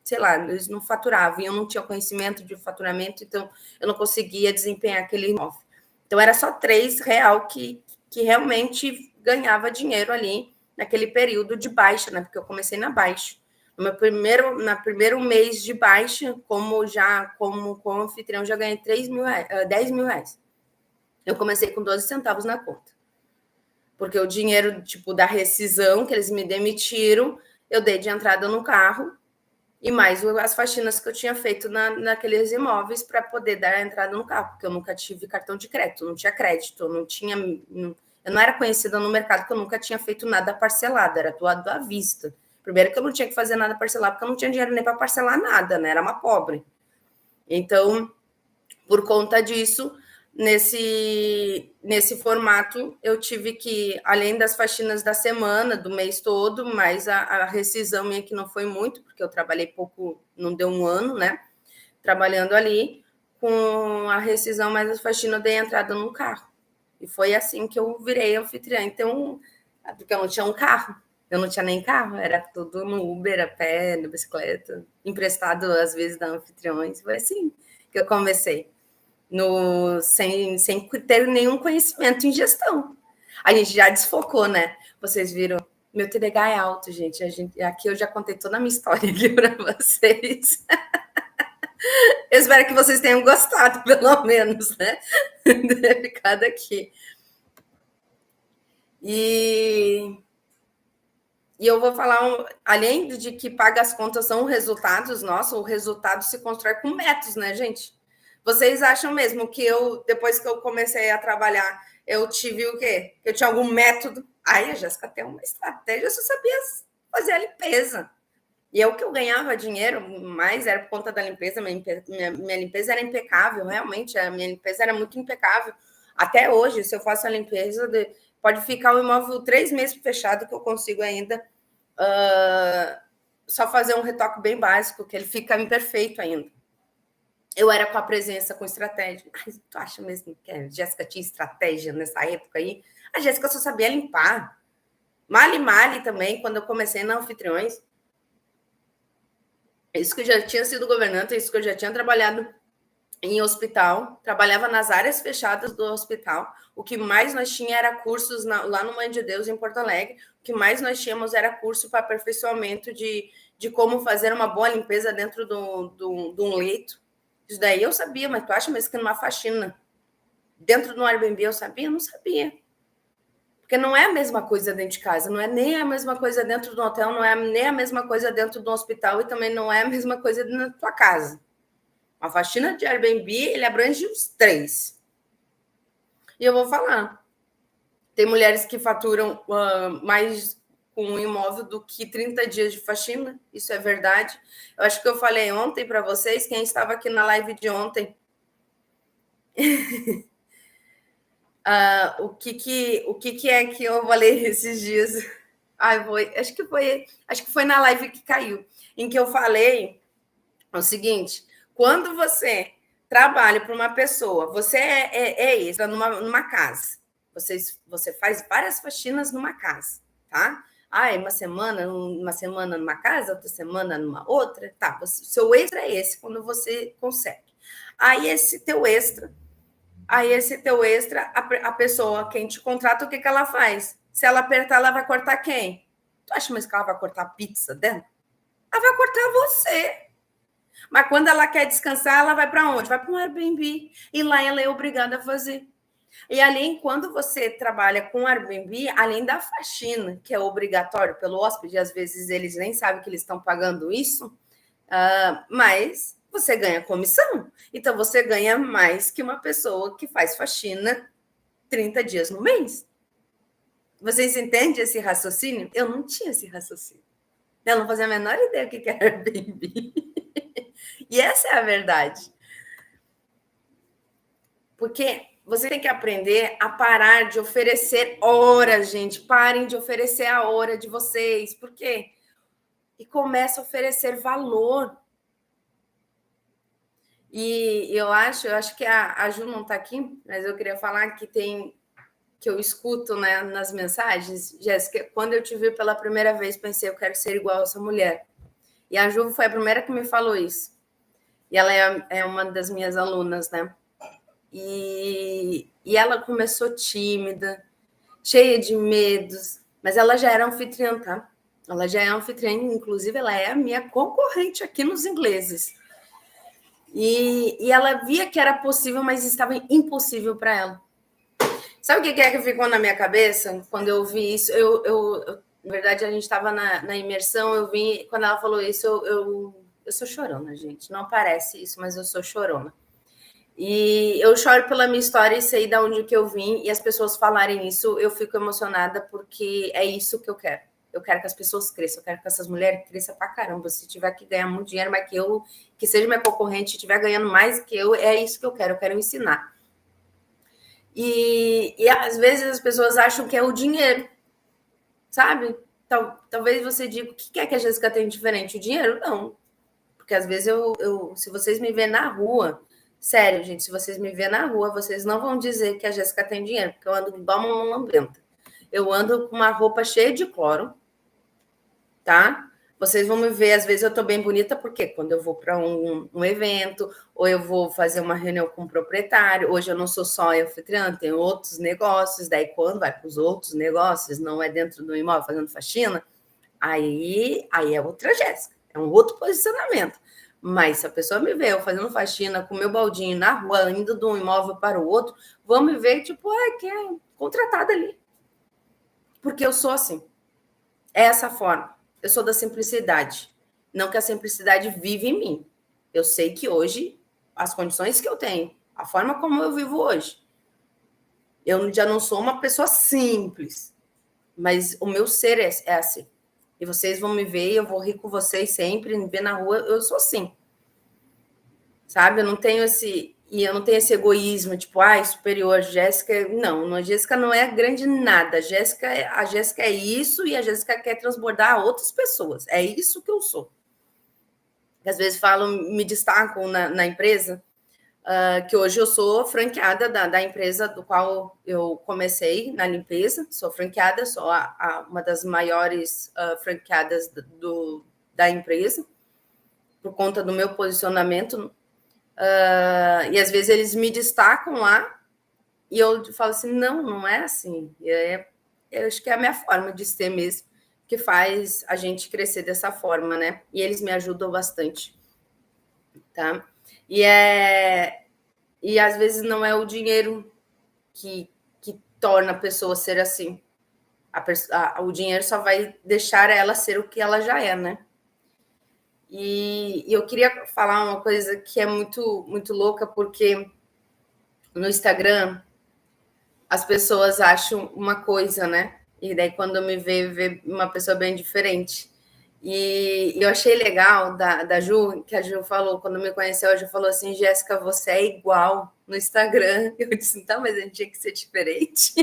sei lá, eles não faturavam, eu não tinha conhecimento de faturamento, então eu não conseguia desempenhar aquele imóvel. Então era só 3 real que realmente ganhava dinheiro ali, naquele período de baixa, né? Porque eu comecei na baixa. No primeiro mês de baixa, como anfitrião, já ganhei 10 mil reais. Eu comecei com 12 centavos na conta. Porque o dinheiro, tipo, da rescisão, que eles me demitiram, eu dei de entrada no carro, e mais as faxinas que eu tinha feito naqueles imóveis para poder dar a entrada no carro, porque eu nunca tive cartão de crédito, não tinha crédito, eu não era conhecida no mercado, porque eu nunca tinha feito nada parcelado, era tudo à vista. Primeiro que eu não tinha que fazer nada parcelado, porque eu não tinha dinheiro nem para parcelar nada, né? Era uma pobre. Então, por conta disso, nesse formato, eu tive que, além das faxinas da semana, do mês todo, mas a rescisão minha que não foi muito, porque eu trabalhei pouco, não deu um ano, né? Trabalhando ali, com a rescisão mais a faxina, eu dei entrada no carro. E foi assim que eu virei anfitriã. Então, porque eu não tinha um carro, eu não tinha nem carro, era tudo no Uber, a pé, na bicicleta, emprestado às vezes da Anfitriões. Foi assim que eu comecei, sem ter nenhum conhecimento em gestão. A gente já desfocou, né? Vocês viram, meu TDAH é alto, gente. Aqui eu já contei toda a minha história aqui para vocês. Eu espero que vocês tenham gostado, pelo menos, né? De ter ficado aqui. E eu vou falar, além de que paga as contas são resultados, nossa, o resultado se constrói com métodos, né, gente? Vocês acham mesmo que depois que eu comecei a trabalhar, eu tive o quê? Eu tinha algum método? Ai, a Jéssica tem uma estratégia, eu só sabia fazer a limpeza. E o que eu ganhava dinheiro mais era por conta da limpeza. Minha limpeza era impecável, realmente. A minha limpeza era muito impecável. Até hoje, se eu faço a limpeza, pode ficar o imóvel 3 meses fechado, que eu consigo ainda só fazer um retoque bem básico, que ele fica imperfeito ainda. Eu era com a presença, com estratégia. Ai, tu acha mesmo que a Jéssica tinha estratégia nessa época aí? A Jéssica só sabia limpar. Male também, quando eu comecei na Anfitriões. Isso que eu já tinha sido governanta, isso que eu já tinha trabalhado em hospital, trabalhava nas áreas fechadas do hospital. O que mais nós tínhamos era cursos lá no Mãe de Deus, em Porto Alegre. O que mais nós tínhamos era curso para aperfeiçoamento de como fazer uma boa limpeza dentro de um leito. Isso daí eu sabia, mas tu acha mesmo que numa faxina dentro do Airbnb eu sabia? Eu não sabia. Porque não é a mesma coisa dentro de casa, não é nem a mesma coisa dentro do hotel, não é nem a mesma coisa dentro do hospital e também não é a mesma coisa na tua casa. A faxina de Airbnb, ele abrange os 3. E eu vou falar. Tem mulheres que faturam mais com um imóvel do que 30 dias de faxina, isso é verdade. Eu acho que eu falei ontem para vocês, quem estava aqui na live de ontem, o que é que eu falei esses dias? Acho que foi na live que caiu, em que eu falei o seguinte: quando você trabalha para uma pessoa, você é extra numa casa, você faz várias faxinas numa casa, tá? Uma semana numa casa, outra semana numa outra, tá? Seu extra é esse quando você consegue. Esse teu extra, a pessoa quem te contrata, o que ela faz? Se ela apertar, ela vai cortar quem? Tu acha mais que ela vai cortar a pizza dela? Ela vai cortar você. Mas quando ela quer descansar, ela vai para onde? Vai para um Airbnb. E lá ela é obrigada a fazer. E além, quando você trabalha com Airbnb, além da faxina, que é obrigatório pelo hóspede, às vezes eles nem sabem que eles estão pagando isso, mas você ganha comissão. Então, você ganha mais que uma pessoa que faz faxina 30 dias no mês. Vocês entendem esse raciocínio? Eu não tinha esse raciocínio. Eu não fazia a menor ideia do que era Airbnb. E essa é a verdade. Porque você tem que aprender a parar de oferecer horas, gente. Parem de oferecer a hora de vocês. Por quê? E começa a oferecer valor. E eu acho que a Ju não está aqui, mas eu queria falar que eu escuto, né, nas mensagens. Jéssica, quando eu te vi pela primeira vez, pensei, eu quero ser igual a essa mulher. E a Ju foi a primeira que me falou isso. E ela é uma das minhas alunas, né? E ela começou tímida, cheia de medos, mas ela já era anfitriã, tá? Ela já é anfitriã, inclusive ela é a minha concorrente aqui nos ingleses. E ela via que era possível, mas estava impossível para ela. Sabe o que é que ficou na minha cabeça quando eu vi isso? Na verdade, a gente estava na imersão, eu vi, quando ela falou isso, eu sou chorona, gente. Não parece isso, mas eu sou chorona. E eu choro pela minha história e sei de onde que eu vim, e as pessoas falarem isso, eu fico emocionada, porque é isso que eu quero. Eu quero que as pessoas cresçam, eu quero que essas mulheres cresçam pra caramba. Se tiver que ganhar muito dinheiro mais que eu, que seja minha concorrente, estiver ganhando mais que eu, é isso que eu quero ensinar. E às vezes as pessoas acham que é o dinheiro, sabe? Talvez você diga, o que é que a Jéssica tem diferente? O dinheiro? Não. Porque às vezes se vocês me verem na rua, sério, gente, se vocês me verem na rua, vocês não vão dizer que a Jéssica tem dinheiro, porque eu ando igual uma lambenta. Eu ando com uma roupa cheia de cloro, tá? Vocês vão me ver, às vezes eu tô bem bonita, porque quando eu vou para um evento, ou eu vou fazer uma reunião com o proprietário, hoje eu não sou só anfitriã, tenho outros negócios, daí quando vai para os outros negócios, não é dentro do imóvel fazendo faxina, aí é outra Jéssica, é um outro posicionamento. Mas se a pessoa me vê eu fazendo faxina com meu baldinho na rua, indo de um imóvel para o outro, vão me ver tipo, que é contratada ali. Porque eu sou assim. É essa forma. Eu sou da simplicidade. Não que a simplicidade vive em mim. Eu sei que hoje, as condições que eu tenho, a forma como eu vivo hoje, eu já não sou uma pessoa simples, mas o meu ser é assim. E vocês vão me ver, eu vou rir com vocês sempre, me ver na rua, eu sou assim. Sabe? Eu não tenho esse egoísmo, tipo, superior, Jéssica. Não, a Jéssica não é grande nada. A Jéssica é isso, e a Jéssica quer transbordar a outras pessoas. É isso que eu sou. Às vezes falam, me destacam na empresa, que hoje eu sou franqueada da empresa do qual eu comecei na limpeza. Sou franqueada, sou uma das maiores franqueadas da empresa, por conta do meu posicionamento. E às vezes eles me destacam lá, e eu falo assim, não é assim. Eu acho que é a minha forma de ser mesmo, que faz a gente crescer dessa forma, né? E eles me ajudam bastante, tá? E às vezes não é o dinheiro que torna a pessoa ser assim. O dinheiro só vai deixar ela ser o que ela já é, né? E eu queria falar uma coisa que é muito, muito louca, porque no Instagram as pessoas acham uma coisa, né? E daí quando me vê uma pessoa bem diferente. E eu achei legal da Ju, que a Ju falou, quando me conheceu, a Ju falou assim, Jéssica, você é igual no Instagram. Eu disse, então, mas a gente tinha que ser diferente.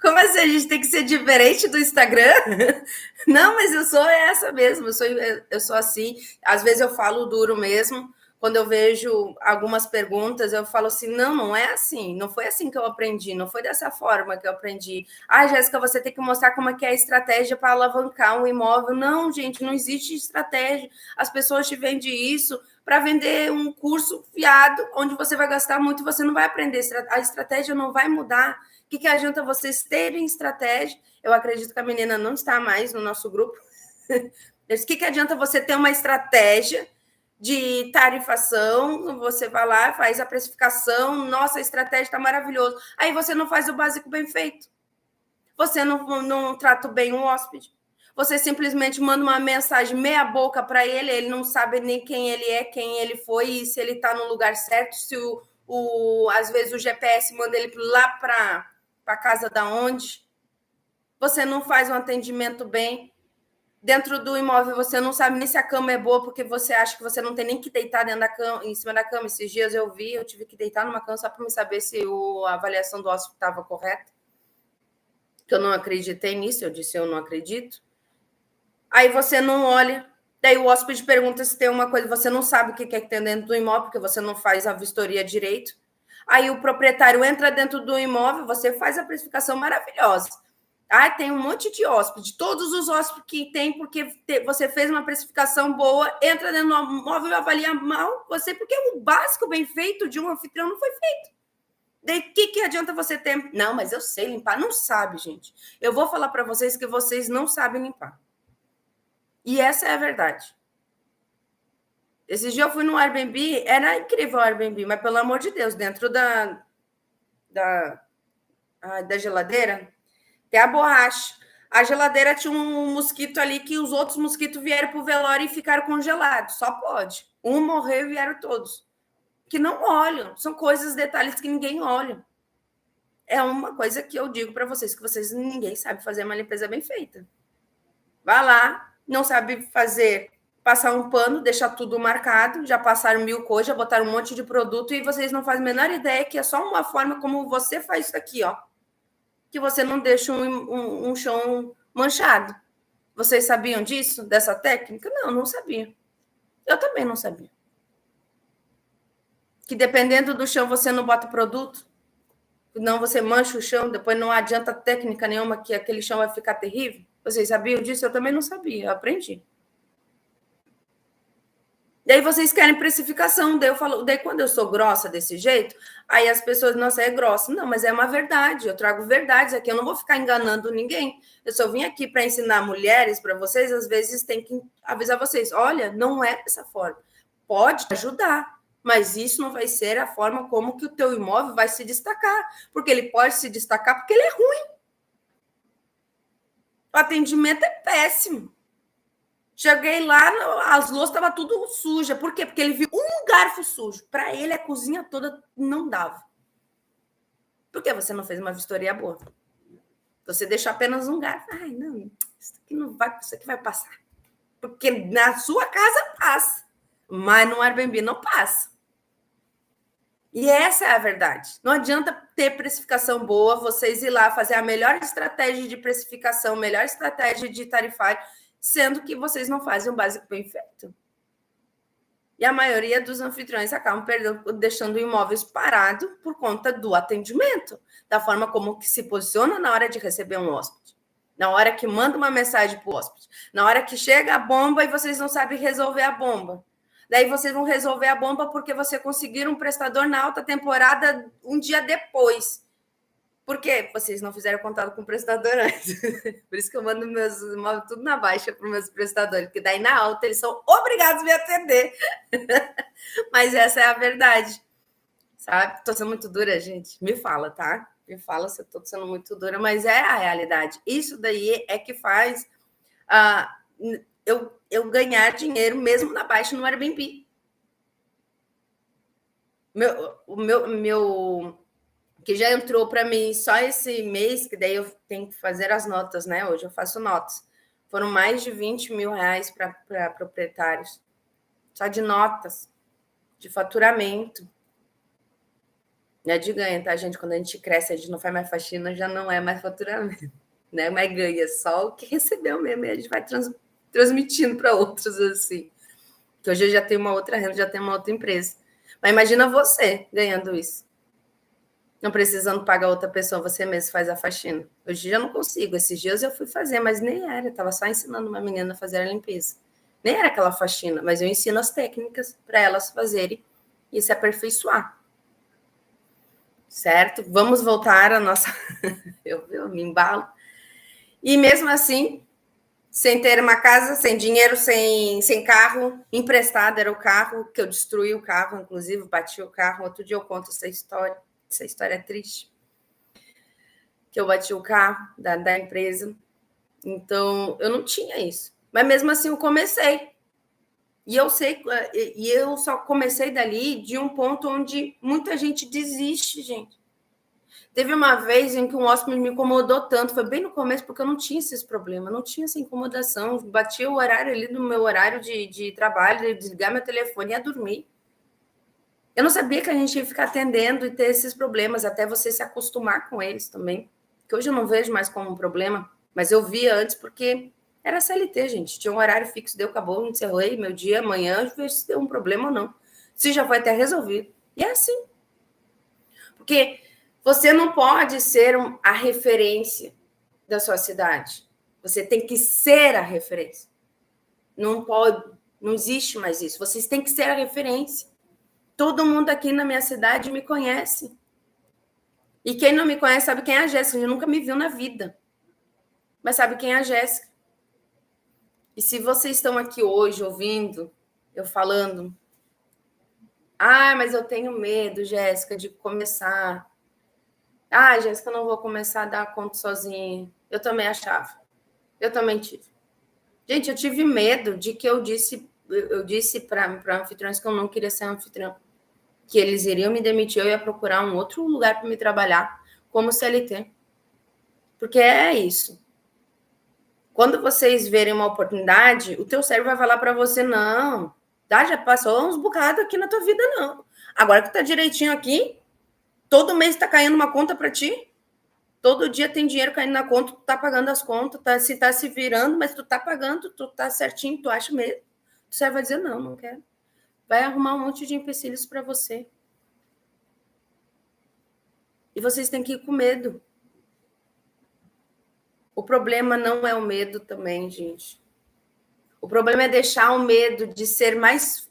Como assim a gente tem que ser diferente do Instagram? Não, mas eu sou essa mesmo, eu sou assim. Às vezes eu falo duro mesmo. Quando eu vejo algumas perguntas, eu falo assim: não, não é assim, não foi assim que eu aprendi, não foi dessa forma que eu aprendi. Ah, Jéssica, você tem que mostrar como é que é a estratégia para alavancar um imóvel. Não, gente, não existe estratégia. As pessoas te vendem isso para vender um curso fiado, onde você vai gastar muito e você não vai aprender. A estratégia não vai mudar. O que adianta vocês terem estratégia? Eu acredito que a menina não está mais no nosso grupo. O que adianta você ter uma estratégia de tarifação? Você vai lá, faz a precificação, nossa, a estratégia está maravilhosa. Aí você não faz o básico bem feito. Você não trata bem um hóspede. Você simplesmente manda uma mensagem meia boca para ele não sabe nem quem ele é, quem ele foi, e se ele está no lugar certo, se às vezes o GPS manda ele lá para a casa da onde. Você não faz um atendimento bem. Dentro do imóvel, você não sabe nem se a cama é boa, porque você acha que você não tem nem que deitar dentro da cama, em cima da cama. Esses dias eu tive que deitar numa cama só para me saber se a avaliação do hóspede estava correta. Que eu não acreditei nisso, eu disse, eu não acredito. Aí você não olha, daí o hóspede pergunta se tem uma coisa, você não sabe o que é que tem dentro do imóvel, porque você não faz a vistoria direito. Aí o proprietário entra dentro do imóvel, você faz a precificação maravilhosa. Ah, tem um monte de hóspede, todos os hóspedes que tem, porque você fez uma precificação boa, entra dentro do imóvel e avalia mal você, porque o básico bem feito de um anfitrião não foi feito. Daí, o que adianta você ter... Não, mas eu sei limpar. Não sabe, gente. Eu vou falar para vocês que vocês não sabem limpar. E essa é a verdade. Esse dia eu fui no Airbnb, era incrível o Airbnb, mas pelo amor de Deus, dentro da geladeira, tem a borracha. A geladeira tinha um mosquito ali que os outros mosquitos vieram para o velório e ficaram congelados. Só pode. Um morreu e vieram todos. Que não olham. São coisas, detalhes que ninguém olha. É uma coisa que eu digo para vocês, que ninguém sabe fazer uma limpeza bem feita. Vai lá, não sabe fazer, passar um pano, deixar tudo marcado, já passaram 1000 coisas, já botaram um monte de produto e vocês não fazem a menor ideia que é só uma forma como você faz isso aqui, ó. Que você não deixa um chão manchado. Vocês sabiam disso, dessa técnica? Não, não sabia. Eu também não sabia. Que dependendo do chão você não bota produto, não você mancha o chão, depois não adianta técnica nenhuma que aquele chão vai ficar terrível. Vocês sabiam disso? Eu também não sabia, eu aprendi. Daí vocês querem precificação, daí quando eu sou grossa desse jeito, aí as pessoas, nossa, é grossa. Não, mas é uma verdade, eu trago verdades aqui, eu não vou ficar enganando ninguém. Eu só vim aqui para ensinar mulheres, para vocês, às vezes tem que avisar vocês, olha, não é dessa forma. Pode ajudar, mas isso não vai ser a forma como que o teu imóvel vai se destacar, porque ele pode se destacar porque ele é ruim. O atendimento é péssimo. Cheguei lá, as louças estavam tudo suja. Por quê? Porque ele viu um garfo sujo. Para ele, a cozinha toda não dava. Por que você não fez uma vistoria boa? Você deixou apenas um garfo. Ai, não, isso aqui vai passar. Porque na sua casa passa, mas no Airbnb não passa. E essa é a verdade. Não adianta ter precificação boa, vocês ir lá fazer a melhor estratégia de precificação, melhor estratégia de tarifário, sendo que vocês não fazem o básico bem feito. E a maioria dos anfitriões acabam deixando imóveis parados por conta do atendimento, da forma como que se posiciona na hora de receber um hóspede, na hora que manda uma mensagem para o hóspede, na hora que chega a bomba e vocês não sabem resolver a bomba. Daí vocês vão resolver a bomba porque você conseguiram um prestador na alta temporada um dia depois. Por quê? Vocês não fizeram contato com o prestador antes. Por isso que eu mando meus imóveis tudo na baixa para os meus prestadores, porque daí na alta eles são obrigados a me atender. Mas essa é a verdade, sabe? Estou sendo muito dura, gente. Me fala, tá? Me fala se eu estou sendo muito dura, mas é a realidade. Isso daí é que faz eu ganhar dinheiro mesmo na baixa no Airbnb. que já entrou para mim só esse mês, que daí eu tenho que fazer as notas, né? Hoje eu faço notas. Foram mais de 20 mil reais para proprietários. Só de notas, de faturamento. Não é de ganho, tá, gente? Quando a gente cresce, a gente não faz mais faxina, já não é mais faturamento, né? Mas ganha só o que recebeu mesmo, e a gente vai transmitindo para outros, assim. Que hoje eu já tenho uma outra renda, já tenho uma outra empresa. Mas imagina você ganhando isso. Não precisando pagar outra pessoa, você mesmo faz a faxina. Hoje eu não consigo. Esses dias eu fui fazer, mas nem era. Eu estava só ensinando uma menina a fazer a limpeza. Nem era aquela faxina, mas eu ensino as técnicas para elas fazerem e se aperfeiçoar. Certo? Vamos voltar à nossa... eu me embalo. E mesmo assim, sem ter uma casa, sem dinheiro, sem carro, emprestado era o carro, que eu destruí o carro, inclusive, bati o carro. Outro dia eu conto essa história. Essa história é triste. Que eu bati o carro da empresa. Então, eu não tinha isso. Mas mesmo assim, eu comecei. E eu sei, e eu só comecei dali de um ponto onde muita gente desiste, gente. Teve uma vez em que um hóspede me incomodou tanto, foi bem no começo, porque eu não tinha esses problemas, não tinha essa incomodação. Batia o horário ali no meu horário de trabalho, de desligar meu telefone e ia dormir. Eu não sabia que a gente ia ficar atendendo e ter esses problemas, até você se acostumar com eles também. Que hoje eu não vejo mais como um problema, mas eu via antes porque era CLT, gente. Tinha um horário fixo, deu, acabou, encerrei meu dia, amanhã, eu vejo se deu um problema ou não. Se já foi até resolvido. E é assim. Porque você não pode ser a referência da sua cidade. Você tem que ser a referência. Não pode, não existe mais isso. Vocês têm que ser a referência. Todo mundo aqui na minha cidade me conhece. E quem não me conhece sabe quem é a Jéssica. Ele nunca me viu na vida. Mas sabe quem é a Jéssica. E se vocês estão aqui hoje ouvindo eu falando, mas eu tenho medo, Jéssica, de começar. Jéssica, eu não vou começar a dar conta sozinha. Eu também achava. Eu também tive. Gente, eu tive medo de que eu disse para anfitriões que eu não queria ser anfitriã. Que eles iriam me demitir, eu ia procurar um outro lugar para me trabalhar como CLT. Porque é isso. Quando vocês verem uma oportunidade, o teu cérebro vai falar para você, não, já passou uns bocados aqui na tua vida, não. Agora que tá direitinho aqui, todo mês tá caindo uma conta para ti, todo dia tem dinheiro caindo na conta, tu tá pagando as contas, tá se virando, mas tu tá pagando, tu tá certinho, tu acha mesmo. O cérebro vai dizer, não quero. Vai arrumar um monte de empecilhos para você. E vocês têm que ir com medo. O problema não é o medo também, gente. O problema é deixar o medo de ser mais...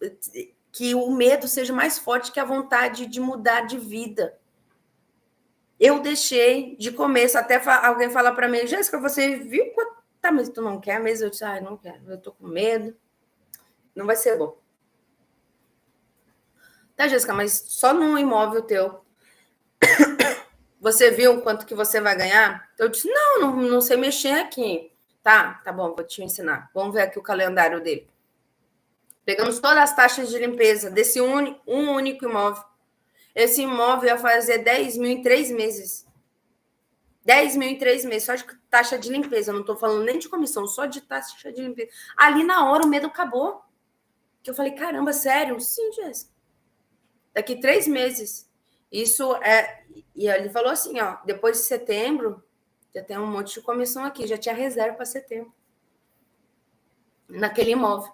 Que o medo seja mais forte que a vontade de mudar de vida. Eu deixei de começo, até alguém falar para mim, Jéssica, você viu? Tá, mas tu não quer mesmo? Eu disse, não quero, eu tô com medo. Não vai ser bom. Tá, Jéssica, mas só num imóvel teu. Você viu quanto que você vai ganhar? Eu disse, não sei mexer aqui. Tá bom, vou te ensinar. Vamos ver aqui o calendário dele. Pegamos todas as taxas de limpeza desse um único imóvel. Esse imóvel ia fazer 10 mil em 3 meses. 10 mil em 3 meses, só de taxa de limpeza. Eu não estou falando nem de comissão, só de taxa de limpeza. Ali na hora o medo acabou. Que eu falei, caramba, sério? Sim, Jéssica. Daqui 3 meses. Isso é... E ele falou assim, depois de setembro, já tem um monte de comissão aqui, já tinha reserva para setembro. Naquele imóvel.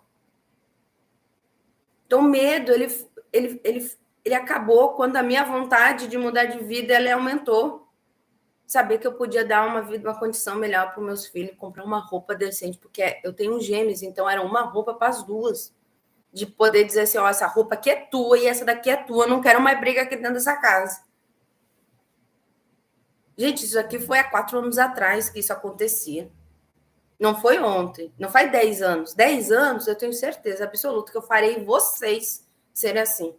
Então, o medo, ele acabou quando a minha vontade de mudar de vida, ela aumentou. Saber que eu podia dar uma condição melhor para os meus filhos, comprar uma roupa decente, porque eu tenho gêmeos, então era uma roupa para as duas. De poder dizer assim, essa roupa aqui é tua e essa daqui é tua, eu não quero mais briga aqui dentro dessa casa. Gente, isso aqui foi há 4 anos atrás que isso acontecia. Não foi ontem, não faz 10 anos. 10 anos, eu tenho certeza absoluta que eu farei vocês serem assim.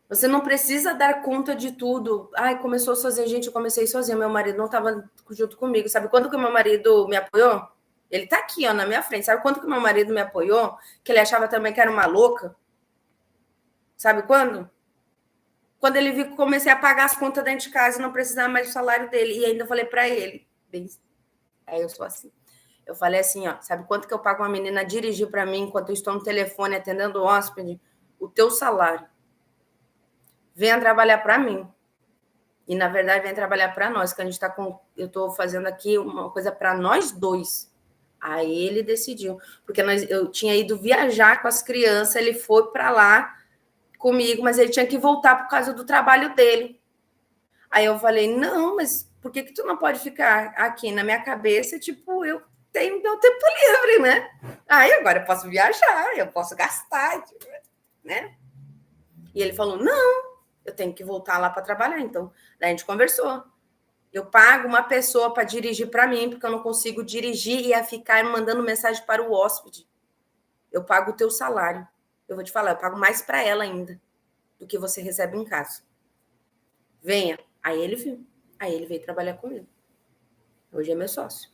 Você não precisa dar conta de tudo. Começou sozinha, gente, eu comecei sozinha. Meu marido não estava junto comigo. Sabe quando que o meu marido me apoiou? Ele está aqui, na minha frente. Sabe quando que o meu marido me apoiou? Que ele achava também que era uma louca? Sabe quando? Quando ele viu que comecei a pagar as contas dentro de casa e não precisava mais do salário dele. E ainda falei para ele, bem, aí eu sou assim. Eu falei assim, ó, sabe quanto que eu pago uma menina dirigir para mim enquanto eu estou no telefone atendendo o hóspede? O teu salário. Venha trabalhar para mim. E, na verdade, vem trabalhar para nós, que a gente está com... Eu estou fazendo aqui uma coisa para nós dois. Aí ele decidiu. Porque eu tinha ido viajar com as crianças, ele foi para lá comigo, mas ele tinha que voltar por causa do trabalho dele. Aí eu falei, não, mas por que tu não pode ficar aqui? Na minha cabeça, tipo, eu tenho meu tempo livre, né? Aí agora eu posso viajar, eu posso gastar, né? E ele falou, não, eu tenho que voltar lá para trabalhar. Então, daí a gente conversou. Eu pago uma pessoa para dirigir para mim, porque eu não consigo dirigir e ia ficar mandando mensagem para o hóspede. Eu pago o teu salário. Eu vou te falar, eu pago mais para ela ainda do que você recebe em casa. Venha. Aí ele viu. Aí ele veio trabalhar comigo. Hoje é meu sócio.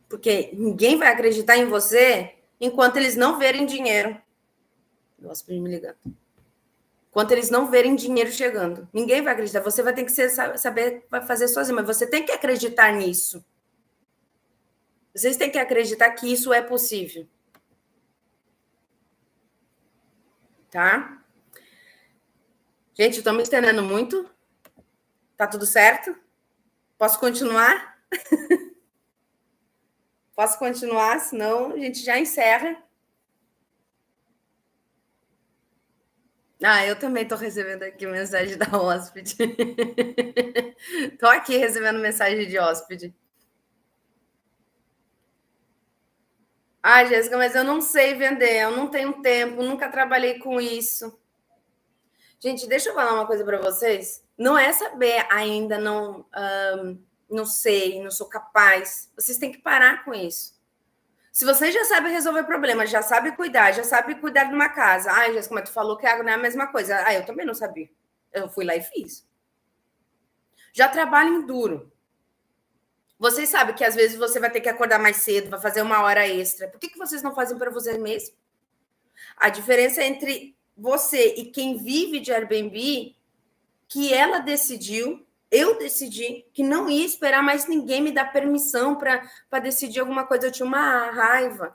Porque ninguém vai acreditar em você enquanto eles não verem dinheiro. O hóspede me ligando. Enquanto eles não verem dinheiro chegando. Ninguém vai acreditar. Você vai ter que saber fazer sozinho, mas você tem que acreditar nisso. Vocês têm que acreditar que isso é possível. Tá? Gente, eu tô me estendendo muito. Tá tudo certo? Posso continuar? Posso continuar, senão a gente já encerra. Ah, eu também estou recebendo aqui mensagem da hóspede. Estou aqui recebendo mensagem de hóspede. Ah, Jéssica, mas eu não sei vender, eu não tenho tempo, nunca trabalhei com isso. Gente, deixa eu falar uma coisa para vocês. Não é saber ainda, não sei, não sou capaz. Vocês têm que parar com isso. Se você já sabe resolver problemas, já sabe cuidar de uma casa. Ai, Jéssica, mas tu falou que a água não é a mesma coisa. Ah, eu também não sabia. Eu fui lá e fiz. Já trabalhem duro. Vocês sabem que às vezes você vai ter que acordar mais cedo, vai fazer uma hora extra. Por que vocês não fazem para vocês mesmos? A diferença entre você e quem vive de Airbnb, que ela decidiu, eu decidi, que não ia esperar mais ninguém me dar permissão para decidir alguma coisa. Eu tinha uma raiva.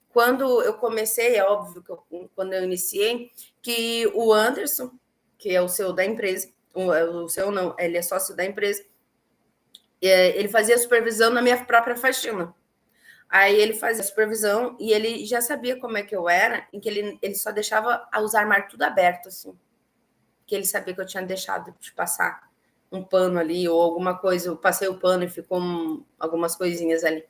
Quando eu comecei, é óbvio que quando eu iniciei, que o Anderson, que é o CEO da empresa, o CEO não, ele é sócio da empresa, ele fazia supervisão na minha própria faxina. Aí ele fazia supervisão e ele já sabia como é que eu era, em que ele só deixava os armários tudo aberto, assim. Que ele sabia que eu tinha deixado de passar um pano ali ou alguma coisa. Eu passei o pano e ficou algumas coisinhas ali.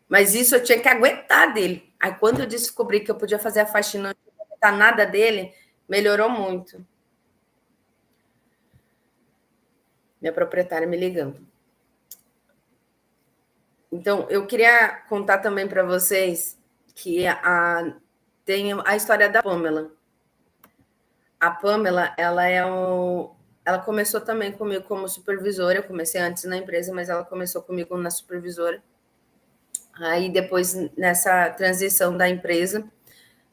Mas isso eu tinha que aguentar dele. Aí quando eu descobri que eu podia fazer a faxina, não tinha que aguentar nada dele, melhorou muito. Minha proprietária me ligando. Então, eu queria contar também para vocês que tem a história da Pamela. A Pamela, ela começou também comigo como supervisora. Eu comecei antes na empresa, mas ela começou comigo na supervisora. Aí, depois, nessa transição da empresa,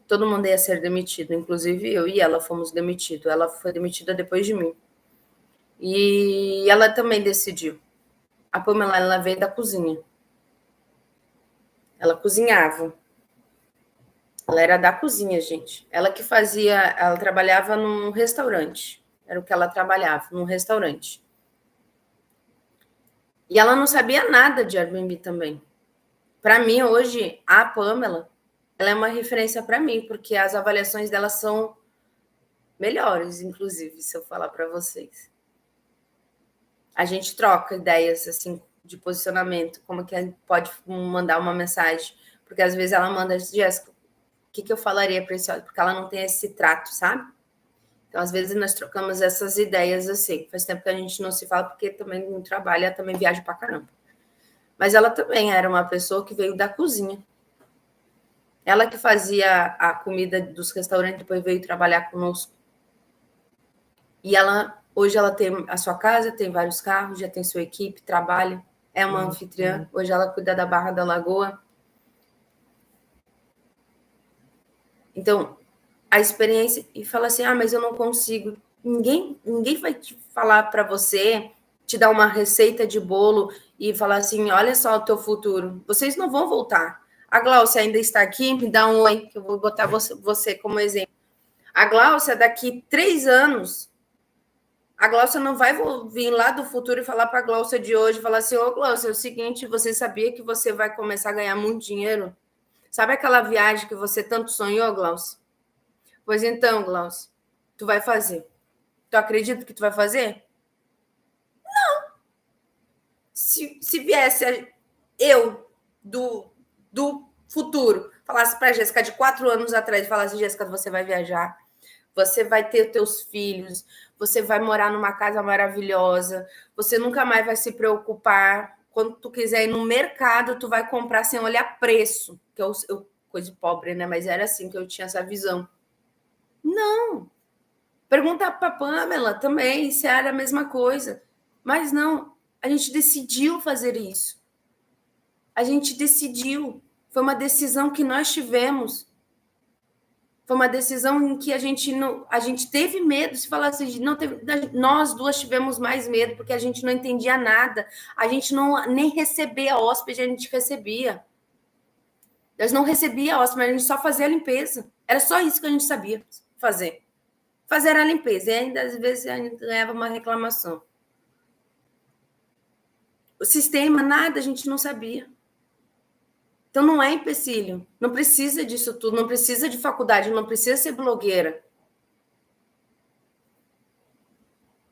todo mundo ia ser demitido, inclusive eu e ela fomos demitidos. Ela foi demitida depois de mim. E ela também decidiu. A Pamela, ela veio da cozinha. Ela cozinhava. Ela era da cozinha, gente. Ela que fazia, ela trabalhava num restaurante. Era o que ela trabalhava, num restaurante. E ela não sabia nada de Airbnb também. Para mim, hoje, a Pamela, ela é uma referência para mim, porque as avaliações dela são melhores, inclusive, se eu falar para vocês. A gente troca ideias, assim, de posicionamento, como que a gente pode mandar uma mensagem, porque às vezes ela manda, Jéssica, o que eu falaria para esse homem? Porque ela não tem esse trato, sabe? Então, às vezes, nós trocamos essas ideias assim. Faz tempo que a gente não se fala, porque também não trabalha, também viaja para caramba. Mas ela também era uma pessoa que veio da cozinha. Ela que fazia a comida dos restaurantes, depois veio trabalhar conosco. E hoje ela tem a sua casa, tem vários carros, já tem sua equipe, trabalha, é uma anfitriã. Hoje ela cuida da Barra da Lagoa. Então, a experiência e fala assim, mas eu não consigo. Ninguém vai te falar para você, te dar uma receita de bolo e falar assim, olha só o teu futuro. Vocês não vão voltar. A Gláucia ainda está aqui, me dá um oi, que eu vou botar você como exemplo. A Gláucia, daqui 3 anos, a Gláucia não vai vir lá do futuro e falar para a Gláucia de hoje, falar assim, ô Gláucia, é o seguinte, você sabia que você vai começar a ganhar muito dinheiro? Sabe aquela viagem que você tanto sonhou, Gláucia? Pois então, Gláucia, tu vai fazer. Tu acredita que tu vai fazer? Não. Se viesse eu do futuro, falasse para a Jéssica de 4 anos atrás, falasse, Jéssica, você vai viajar, você vai ter teus filhos, você vai morar numa casa maravilhosa, você nunca mais vai se preocupar. Quando tu quiser ir no mercado, tu vai comprar sem olhar preço. Que eu coisa de pobre, né? Mas era assim que eu tinha essa visão. Não. Pergunta para a Pamela também se era a mesma coisa. Mas não, a gente decidiu fazer isso. A gente decidiu. Foi uma decisão que nós tivemos. Foi uma decisão em que a gente teve medo. Se falasse assim, não teve, nós duas tivemos mais medo porque a gente não entendia nada. A gente nem recebia hóspede, a gente recebia. Nós não recebia hóspede, a gente só fazia a limpeza. Era só isso que a gente sabia fazer. Fazer a limpeza. E ainda, às vezes, a gente ganhava uma reclamação. O sistema, nada, a gente não sabia. Então, não é empecilho. Não precisa disso tudo. Não precisa de faculdade. Não precisa ser blogueira.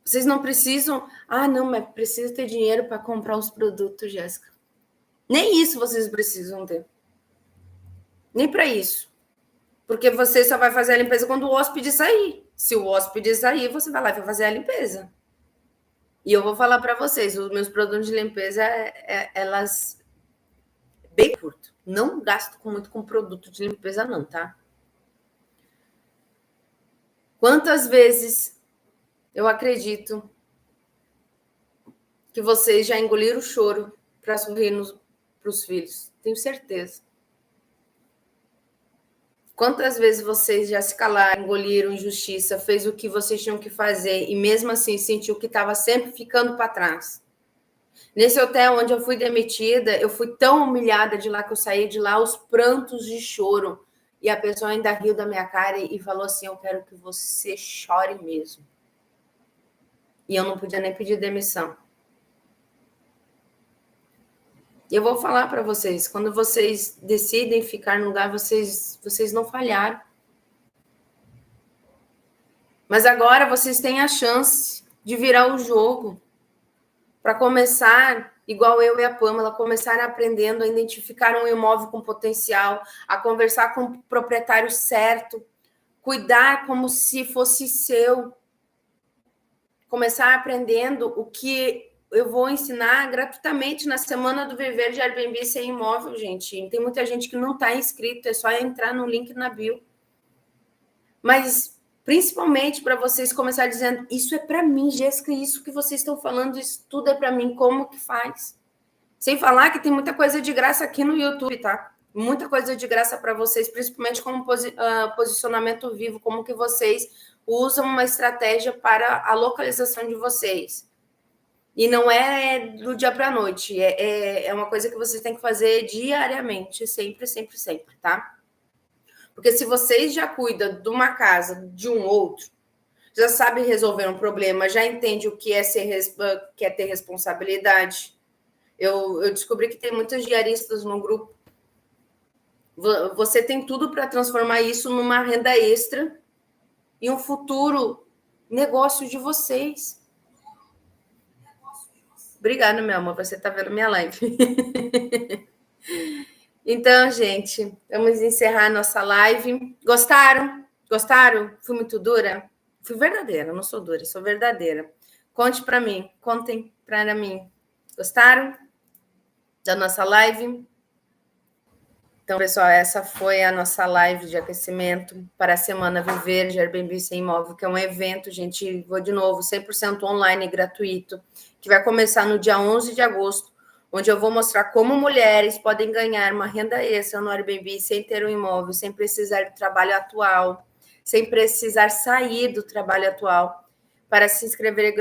Vocês não precisam... não, mas precisa ter dinheiro para comprar os produtos, Jéssica. Nem isso vocês precisam ter. Nem para isso. Porque você só vai fazer a limpeza quando o hóspede sair. Se o hóspede sair, você vai lá e vai fazer a limpeza. E eu vou falar para vocês, os meus produtos de limpeza, elas... bem curto. Não gasto muito com produto de limpeza, não, tá? Quantas vezes eu acredito que vocês já engoliram o choro para sorrir para os filhos? Tenho certeza. Quantas vezes vocês já se calaram, engoliram injustiça, fez o que vocês tinham que fazer e mesmo assim sentiu que estava sempre ficando para trás? Nesse hotel onde eu fui demitida, eu fui tão humilhada de lá que eu saí de lá aos prantos de choro. E a pessoa ainda riu da minha cara e falou assim, eu quero que você chore mesmo. E eu não podia nem pedir demissão. E eu vou falar para vocês, quando vocês decidem ficar no lugar, vocês não falharam. Mas agora vocês têm a chance de virar o jogo para começar, igual eu e a Pamela, começar aprendendo a identificar um imóvel com potencial, a conversar com o proprietário certo, cuidar como se fosse seu, começar aprendendo o que eu vou ensinar gratuitamente na Semana do Viver de Airbnb sem imóvel, gente. Tem muita gente que não está inscrito, é só entrar no link na bio. Mas principalmente para vocês começarem dizendo, isso é para mim, Jéssica, isso que vocês estão falando, isso tudo é para mim, como que faz? Sem falar que tem muita coisa de graça aqui no YouTube, tá? Muita coisa de graça para vocês, principalmente como posicionamento vivo, como que vocês usam uma estratégia para a localização de vocês. E não é do dia para a noite, é uma coisa que vocês têm que fazer diariamente, sempre, sempre, sempre, tá? Porque se vocês já cuidam de uma casa, de um outro, já sabe resolver um problema, já entende o que é ter responsabilidade. Eu descobri que tem muitos diaristas no grupo. Você tem tudo para transformar isso numa renda extra e um futuro negócio de vocês. Obrigada, meu amor, você está vendo minha live. Então, gente, vamos encerrar nossa live. Gostaram? Gostaram? Fui muito dura? Fui verdadeira, não sou dura, sou verdadeira. Conte para mim, contem para mim. Gostaram da nossa live? Então, pessoal, essa foi a nossa live de aquecimento para a Semana Viver de Airbnb Sem Imóvel, que é um evento, gente, vou de novo, 100% online e gratuito, que vai começar no dia 11 de agosto, onde eu vou mostrar como mulheres podem ganhar uma renda extra no Airbnb sem ter um imóvel, sem precisar de trabalho atual, sem precisar sair do trabalho atual. Para se inscrever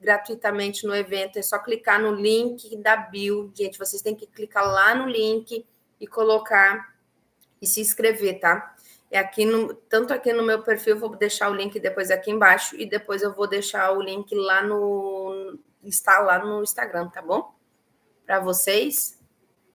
gratuitamente no evento, é só clicar no link da bio. Gente, vocês têm que clicar lá no link e colocar e se inscrever, tá? É aqui tanto aqui no meu perfil, vou deixar o link depois aqui embaixo e depois eu vou deixar o link lá está lá no Instagram, tá bom? Para vocês.